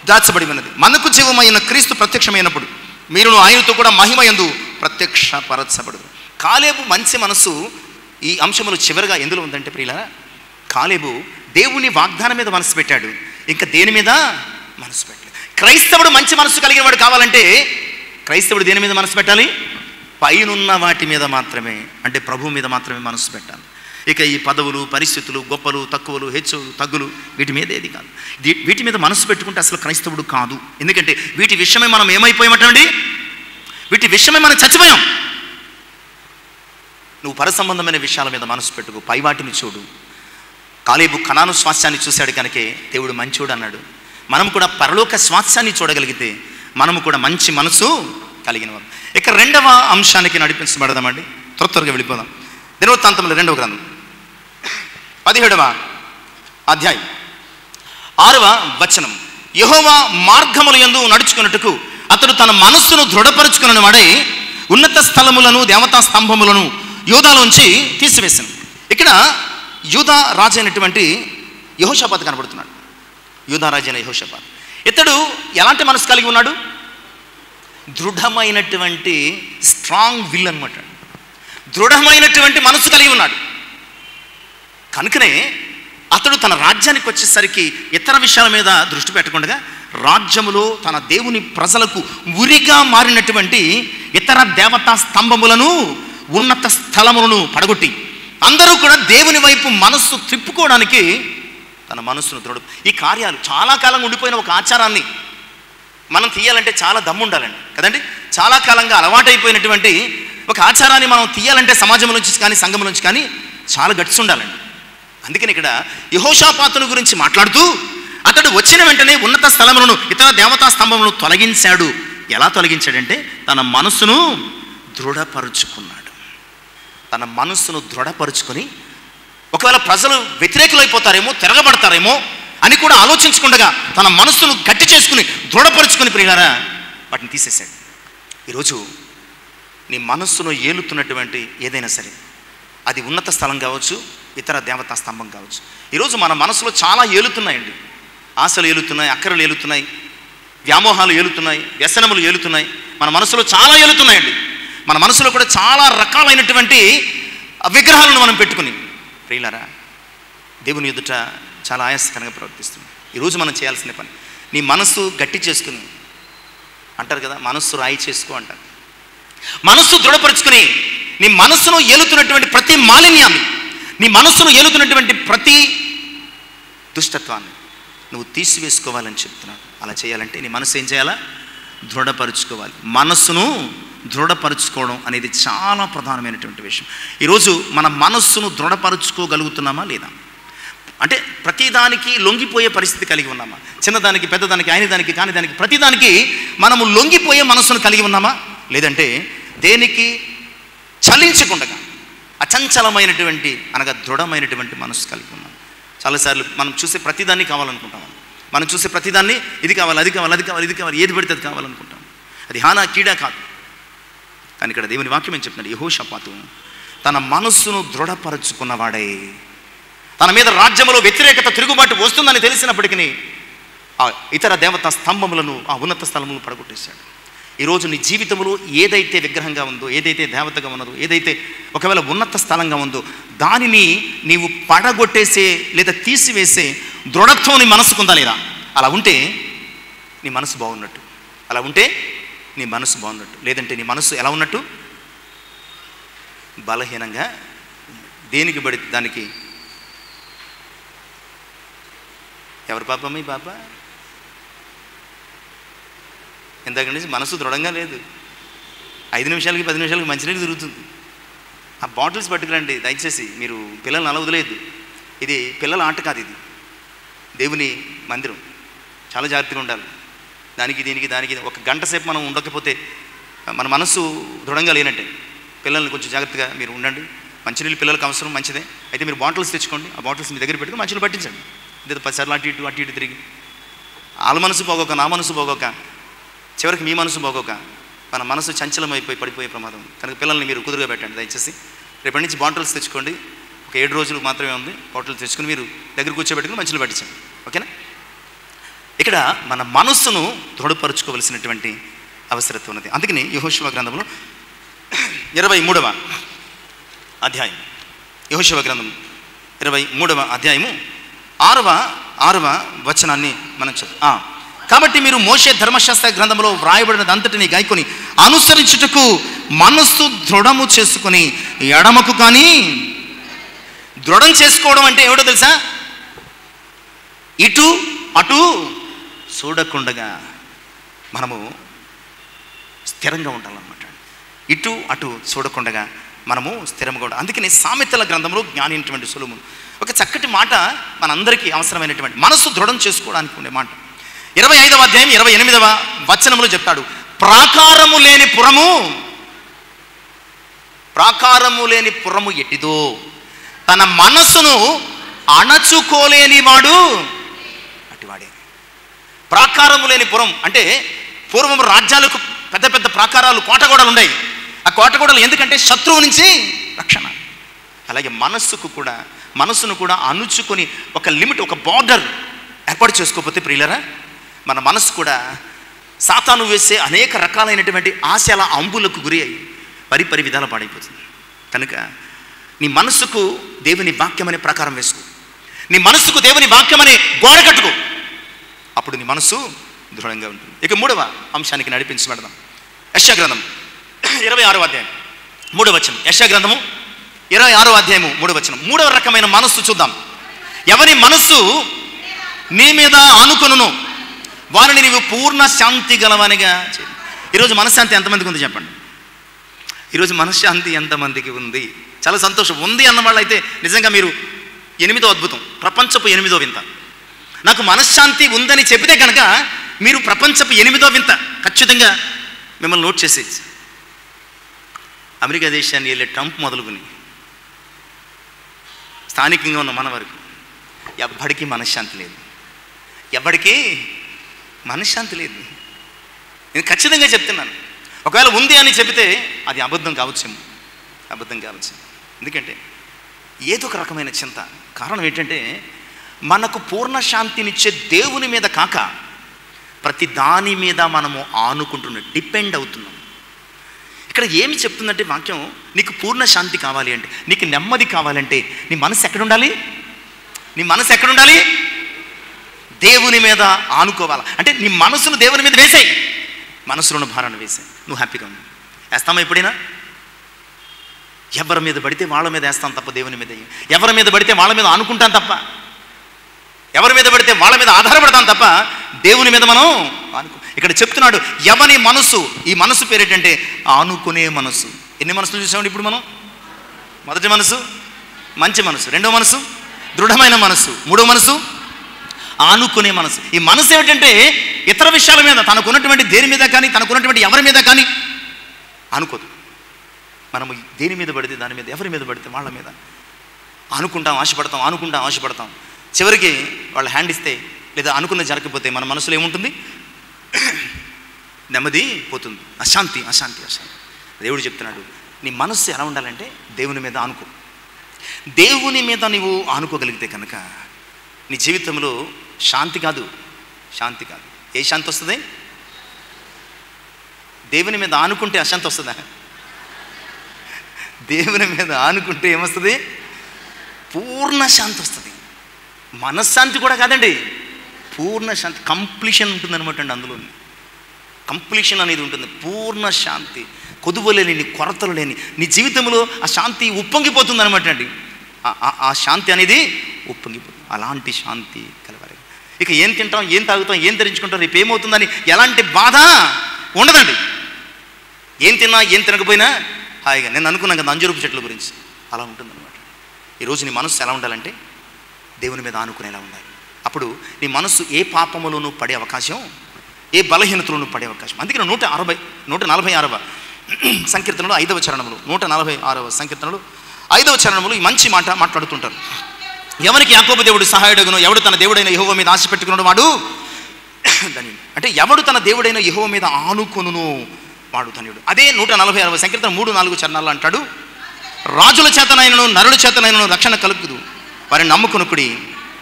A: దాచబడి ఉన్నది. మనకు జీవమైన క్రీస్తు ప్రత్యక్షమైనప్పుడు మీరును ఆయనతో కూడా మహిమ యందు ప్రత్యక్షపరచబడు. కాలేబు మంచి మనస్సు ఈ అంశములు చివరిగా ఎందులో ఉందంటే ప్రియులారా, కాలేబు దేవుని వాగ్దానం మీద మనసు పెట్టాడు, ఇంకా దేని మీద మనసు పెట్టాడు. క్రైస్తవుడు మంచి మనసు కలిగిన వాడు కావాలంటే క్రైస్తవుడు దేని మీద మనసు పెట్టాలి? పైనున్న వాటి మీద మాత్రమే, అంటే ప్రభువు మీద మాత్రమే మనసు పెట్టాలి. ఇక ఈ పదవులు, పరిస్థితులు, గొప్పలు, తక్కువలు, హెచ్చులు, తగ్గులు, వీటి మీద ఏది కాదు. వీటి మీద మనసు పెట్టుకుంటే అసలు క్రైస్తవుడు కాదు. ఎందుకంటే వీటి విషయమే మనం ఏమైపోయామంటండి, వీటి విషయమే మనం చచ్చిపోయాం. నువ్వు పరసంబంధమైన విషయాల మీద మనసు పెట్టుకో, పై వాటిని చూడు. కాలేబు కనాను స్వాస్థ్యాన్ని చూశాడు కనుకే దేవుడు మంచోడు అన్నాడు. మనం కూడా పరలోక స్వాస్థ్యాన్ని చూడగలిగితే మనము కూడా మంచి మనసు కలిగిన వారు. ఇక 2వ అంశానికి నడిపించబడదామండి. త్వరగా వెళ్ళిపోదాం. దినవృత్తాంతముల 2వ గ్రంథం 17వ అధ్యాయం 6వ వచనం. యెహోవా మార్గముల యందు నడుచుకున్నట్టుకు అతడు తన మనస్సును దృఢపరుచుకున్న వాడై ఉన్నత స్థలములను, దేవతా స్తంభములను యూదాలోంచి తీసివేశాను. ఇక్కడ యూదా రాజు అయినటువంటి యెహోషాపాతు కనబడుతున్నాడు. యూదా రాజు అయిన యెహోషాపాతు, ఇతడు ఎలాంటి మనసు కలిగి ఉన్నాడు? దృఢమైనటువంటి స్ట్రాంగ్ విల్ అనమాట. దృఢమైనటువంటి మనసు కలిగి ఉన్నాడు. కనుకనే అతడు తన రాజ్యానికి వచ్చేసరికి ఇతర విషయాల మీద దృష్టి పెట్టకుండా రాజ్యములో తన దేవుని ప్రజలకు ఉరిగా మారినటువంటి ఇతర దేవతా స్తంభములను, ఉన్నత స్థలములను పడగొట్టి అందరూ కూడా దేవుని వైపు మనస్సు త్రిప్పుకోవడానికి తన మనస్సును దృఢ. ఈ కార్యాలు చాలా కాలంగా ఉండిపోయిన ఒక ఆచారాన్ని మనం తీయాలంటే చాలా దమ్ము ఉండాలండి కదండి. చాలా కాలంగా అలవాటైపోయినటువంటి ఒక ఆచారాన్ని మనం తీయాలంటే సమాజం నుంచి కానీ సంఘం నుంచి కానీ చాలా గట్స్ ఉండాలండి. అందుకని ఇక్కడ యెహోషాపాతును గురించి మాట్లాడుతూ అతడు వచ్చిన వెంటనే ఉన్నత స్థలములను, ఇతర దేవతా స్తంభములను తొలగించాడు. ఎలా తొలగించాడంటే తన మనస్సును దృఢపరుచుకున్నాడు. తన మనస్సును దృఢపరుచుకొని ఒకవేళ ప్రజలు వ్యతిరేకులైపోతారేమో, తిరగబడతారేమో అని కూడా ఆలోచించకుండా తన మనస్సును గట్టి చేసుకుని దృఢపరుచుకొని ప్రియులారా వాటిని తీసేశాడు. ఈరోజు నీ మనస్సును ఏలుతున్నటువంటి ఏదైనా సరే, అది ఉన్నత స్థలం కావచ్చు, ఇతర దేవతా స్తంభం కావచ్చు. ఈరోజు మన మనసులో చాలా ఏలుతున్నాయండి. ఆశలు ఏలుతున్నాయి, అక్కరలు ఏలుతున్నాయి, వ్యామోహాలు ఏలుతున్నాయి, వ్యసనములు ఏలుతున్నాయి, మన మనసులో చాలా ఏలుతున్నాయండి. మన మనసులో కూడా చాలా రకాలైనటువంటి విగ్రహాలను మనం పెట్టుకుని ప్రియులారా దేవుని ఎదుట చాలా ఆయాసకరంగా ప్రవర్తిస్తుంది. ఈరోజు మనం చేయాల్సిన పని, నీ మనస్సు గట్టి చేసుకుని, అంటారు కదా మనస్సు రాయి చేసుకో అంటారు, మనస్సు దృఢపరుచుకుని నీ మనస్సును ఏలుతున్నటువంటి ప్రతి మాలిన్యాన్ని, నీ మనస్సును ఏలుతున్నటువంటి ప్రతి దుష్టత్వాన్ని నువ్వు తీసివేసుకోవాలని చెప్తున్నాను. అలా చేయాలంటే నీ మనసు ఏం చేయాలా? దృఢపరుచుకోవాలి. మనస్సును దృఢపరుచుకోవడం అనేది చాలా ప్రధానమైనటువంటి విషయం. ఈరోజు మన మనస్సును దృఢపరుచుకోగలుగుతున్నామా లేదా? అంటే ప్రతిదానికి లొంగిపోయే పరిస్థితి కలిగి ఉన్నామా? చిన్నదానికి, పెద్దదానికి, అయిన దానికి, కాని దానికి, ప్రతిదానికి మనము లొంగిపోయే మనస్సును కలిగి ఉన్నామా? లేదంటే దేనికి చలించకుండా అచంచలమైనటువంటి అనగా దృఢమైనటువంటి మనస్సు కలిగి ఉన్నాం. చాలాసార్లు మనం చూసే ప్రతిదాన్ని కావాలనుకుంటాం. మనం చూసే ప్రతిదాన్ని ఇది కావాలి, అది కావాలి, అది కావాలి, ఇది కావాలి, ఏది పడితే అది కావాలనుకుంటాం. అది హానా కీడా కాదు. కానీ ఇక్కడ దేవుని వాక్యం ఏం చెప్తున్నాడు? యెహోషాపాతు తన మనస్సును దృఢపరుచుకున్నవాడే, తన మీద రాజ్యములో వ్యతిరేకత తిరుగుబాటు వస్తుందని తెలిసినప్పటికీ ఆ ఇతర దేవతా స్తంభములను, ఆ ఉన్నత స్థలములను పడగొట్టేశాడు. ఈరోజు నీ జీవితంలో ఏదైతే విగ్రహంగా ఉందో, ఏదైతే దేవతగా ఉన్నదో, ఏదైతే ఒకవేళ ఉన్నత స్థలంగా ఉందో దానిని నీవు పడగొట్టేసే లేదా తీసివేసే దృఢత్వం నీ మనసుకుందా లేదా? అలా ఉంటే నీ మనసు బాగున్నట్టు. అలా ఉంటే నీ మనసు బాగున్నట్టు. లేదంటే నీ మనసు ఎలా ఉన్నట్టు? బలహీనంగా, దేనికి పడి దానికి. ఎవరి పాప? మీ పాప. ఇందాక నుంచి మనసు దృఢంగా లేదు. 5 నిమిషాలకి 10 నిమిషాలకి మంచినీళ్ళు తిరుగుతుంది. ఆ బాటిల్స్ పట్టుకురండి దయచేసి. మీరు పిల్లల్ని అలా వదిలేదు. ఇది పిల్లల ఆట కాదు, ఇది దేవుని మందిరం. చాలా జాగ్రత్తగా ఉండాలి. దానికి దీనికి దానికి ఒక గంట సేపు మనం ఉండకపోతే మన మనసు దృఢంగా లేనట్టే. పిల్లల్ని కొంచెం జాగ్రత్తగా మీరు ఉండండి. మంచినీళ్ళు పిల్లలకు అవసరం, మంచిదే. అయితే మీరు బాటిల్స్ తెచ్చుకోండి. ఆ బాటిల్స్ మీ దగ్గర పెట్టుకుని మంచినీళ్ళు పట్టించండి. లేదా 10 సార్లు అటు ఇటు తిరిగి వాళ్ళ మనసు పోగోక, నా మనసు పోగోక, చివరికి మీ మనసు పోగోక మన మనసు చంచలం అయిపోయి పడిపోయే ప్రమాదం. కనుక పిల్లల్ని మీరు కుదురుగా పెట్టండి దయచేసి. రేపటి నుంచి బాటిల్స్ తెచ్చుకోండి. ఒక 7 రోజులు మాత్రమే ఉంది. బాటిల్స్ తెచ్చుకుని మీరు దగ్గర కూర్చోబెట్టుకుని మంచినీళ్ళు పట్టించండి. ఓకేనా? ఇక్కడ మన మనస్సును దృఢపరుచుకోవలసినటువంటి అవసరత ఉన్నది. అందుకని యెహోషువ గ్రంథంలో 23వ అధ్యాయం, యెహోషువ గ్రంథం 23వ అధ్యాయము 6వ వచనాన్ని మనం చదువు. కాబట్టి మీరు మోషే ధర్మశాస్త్ర గ్రంథంలో వ్రాయబడినదంతటిని గాయకొని అనుసరించుటకు మనస్సు దృఢము చేసుకొని ఎడమకు కానీ. దృఢం చేసుకోవడం అంటే ఏమిటో తెలుసా? ఇటు అటు చూడకుండగా మనము స్థిరంగా ఉండాలన్నమాట. ఇటు అటు చూడకుండగా మనము స్థిరంగా ఉండాలి. అందుకని సామెతల గ్రంథంలో జ్ఞాని అయినటువంటి సొలొమోను ఒక చక్కటి మాట మనందరికీ అవసరమైనటువంటి మనస్సు దృఢం చేసుకోవడానికి ఉండే మాట 25వ అధ్యాయం 28వ వచనములో చెప్తాడు. ప్రాకారము లేని పురము ఎట్టిదో, తన మనస్సును అణచుకోలేని వాడు అటివాడే. ప్రాకారము లేని పురం అంటే పూర్వం రాజ్యాలకు పెద్ద పెద్ద ప్రాకారాలు, కోటగోడలు ఉన్నాయి. ఆ కోటగోడలు ఎందుకంటే శత్రువు నుంచి రక్షణ. అలాగే మనస్సును కూడా అణుచుకొని ఒక లిమిట్, ఒక బార్డర్ ఏర్పాటు చేసుకోకపోతే ప్రియులరా, మన మనసు కూడా సాతాను వేసే అనేక రకాలైనటువంటి ఆశల అంబులకు గురి అయ్యి పరి విధాలు పాడైపోతుంది. కనుక నీ మనస్సుకు దేవుని వాక్యం అనే ప్రకారం వేసుకో. నీ మనస్సుకు దేవుని వాక్యం అనే గోడ కట్టుకో. అప్పుడు నీ మనస్సు దృఢంగా ఉంటుంది. ఇక 3వ అంశానికి నడిపించబడదాం. యెషయా గ్రంథం 26వ అధ్యాయం 3వ వచనం. యెషయా గ్రంథము 26వ అధ్యాయము 3వ వచనం. 3వ రకమైన మనస్సు చూద్దాం. ఎవరి మనస్సు నీ మీద ఆనుకొనును వారిని నీవు పూర్ణ శాంతి గలవానిగా. ఈరోజు మనశ్శాంతి ఎంతమందికి ఉంది చెప్పండి? ఈరోజు మనశ్శాంతి ఎంతమందికి ఉంది? చాలా సంతోషం. ఉంది అన్న వాళ్ళు అయితే నిజంగా మీరు 8వ అద్భుతం, ప్రపంచపు 8వ వింత. నాకు మనశ్శాంతి ఉందని చెబితే కనుక మీరు ప్రపంచపు 8వ వింత ఖచ్చితంగా మిమ్మల్ని నోట్ చేసేది. అమెరికా దేశాన్ని వెళ్ళే ట్రంప్ మొదలుకొని స్థానికంగా ఉన్న మన వరకు ఎవ్వడికి మనశ్శాంతి లేదు. ఎవ్వడికి మనశ్శాంతి లేదు. నేను ఖచ్చితంగా చెప్తున్నాను. ఒకవేళ ఉంది అని చెబితే అది అబద్ధం కావచ్చేమో. ఎందుకంటే ఏదో ఒక రకమైన చింత. కారణం ఏంటంటే మనకు పూర్ణ శాంతినిచ్చే దేవుని మీద కాక ప్రతి దాని మీద మనము ఆనుకుంటున్నాం, డిపెండ్ అవుతున్నాం. ఇక్కడ ఏమి చెప్తుందంటే వాక్యం, నీకు పూర్ణ శాంతి కావాలి అంటే, నీకు నెమ్మది కావాలంటే నీ మనసు ఎక్కడుండాలి? నీ మనసు ఎక్కడుండాలి? దేవుని మీద ఆనుకోవాలి. అంటే నీ మనసును దేవుని మీద వేసాయి, మనసులో ఉన్న భారాన్ని వేసాయి, నువ్వు హ్యాపీగా ఉన్నావు. వేస్తామా ఎప్పుడైనా? ఎవరి మీద పడితే వాళ్ళ మీద వేస్తాం తప్ప దేవుని మీద, ఎవరి మీద పడితే వాళ్ళ మీద ఆనుకుంటాం తప్ప, ఎవరి మీద పడితే వాళ్ళ మీద ఆధారపడతాం తప్ప దేవుని మీద మనం ఆనుకో. ఇక్కడ చెప్తున్నాడు, ఎవని మనసు, ఈ మనసు పేరేంటంటే ఆనుకునే మనసు. ఎన్ని మనసులు చూసామండి ఇప్పుడు మనం? మొదటి మనసు మంచి మనసు, రెండో మనసు దృఢమైన మనసు, మూడో మనసు ఆనుకునే మనసు. ఈ మనసు ఏమిటంటే ఇతర విషయాల మీద, తనకున్నటువంటి దేని మీద కానీ, తనకున్నటువంటి ఎవరి మీద కానీ అనుకోదు. మనము దేని మీద పడితే దాని మీద, ఎవరి మీద పడితే వాళ్ళ మీద ఆనుకుంటాం, ఆశపడతాం, ఆనుకుంటాం, ఆశపడతాం. చివరికి వాళ్ళు హ్యాండ్ ఇస్తే లేదా అనుకున్న జరగకపోతే మన మనసులో ఏముంటుంది? నెమ్మది పోతుంది, అశాంతి, అశాంతి, అశాంతి. దేవుడు చెప్తున్నాడు, నీ మనస్సు ఎలా ఉండాలంటే దేవుని మీద ఆనుకో. దేవుని మీద నీవు ఆనుకోగలిగితే కనుక నీ జీవితంలో శాంతి కాదు, శాంతి కాదు. ఏ శాంతి వస్తుంది? దేవుని మీద ఆనుకుంటే అశాంతి వస్తుందా? దేవుని మీద ఆనుకుంటే ఏమొస్తుంది? పూర్ణ శాంతి వస్తుంది. మనశ్శాంతి కూడా కాదండి, పూర్ణ శాంతి, కంప్లీషన్ ఉంటుంది అనమాట అండి. అందులో కంప్లీషన్ అనేది ఉంటుంది, పూర్ణ శాంతి, కొదువలు లేని, కొరతలు లేని నీ జీవితంలో ఆ శాంతి ఉప్పొంగిపోతుంది అనమాట అండి. ఆ శాంతి అనేది ఉప్పొంగిపోతుంది. అలాంటి శాంతి కలవారు. ఇక ఏం తింటాం, ఏం తాగుతాం, ఏం ధరించుకుంటాం, రేపు ఏమవుతుందని ఎలాంటి బాధ ఉండదండి. ఏం తిన్నా ఏం తినకపోయినా హాయిగా. నేను అనుకున్నాను కదా అంజూరపు చెట్ల గురించి, అలా ఉంటుంది అనమాట. ఈరోజు నీ మనస్సు ఎలా ఉండాలంటే దేవుని మీద ఆనుకునేలా ఉండాలి. అప్పుడు నీ మనస్సు ఏ పాపములోనూ పడే అవకాశం, ఏ బలహీనతలోనూ పడే అవకాశం. అందుకే 146వ సంకీర్తనలో 5వ చరణములు, 146వ సంకీర్తనలో 5వ చరణములు ఈ మంచి మాట మాట్లాడుతుంటారు. ఎవరికి యాకోబు దేవుడు సహాయుడగునో, ఎవడు తన దేవుడైన యెహోవా మీద ఆశ పెట్టుకున్నాడు వాడు ధన్యుడు. అంటే ఎవడు తన దేవుడైన యెహోవా మీద ఆనుకొనును వాడు ధన్యుడు. అదే 146వ సంకీర్తన 3-4 చరణాల్లో అంటాడు, రాజుల చేతనైనను నరుల చేతనైనను రక్షణ కలుగుదు, వారిని నమ్ముకొనుకుడి,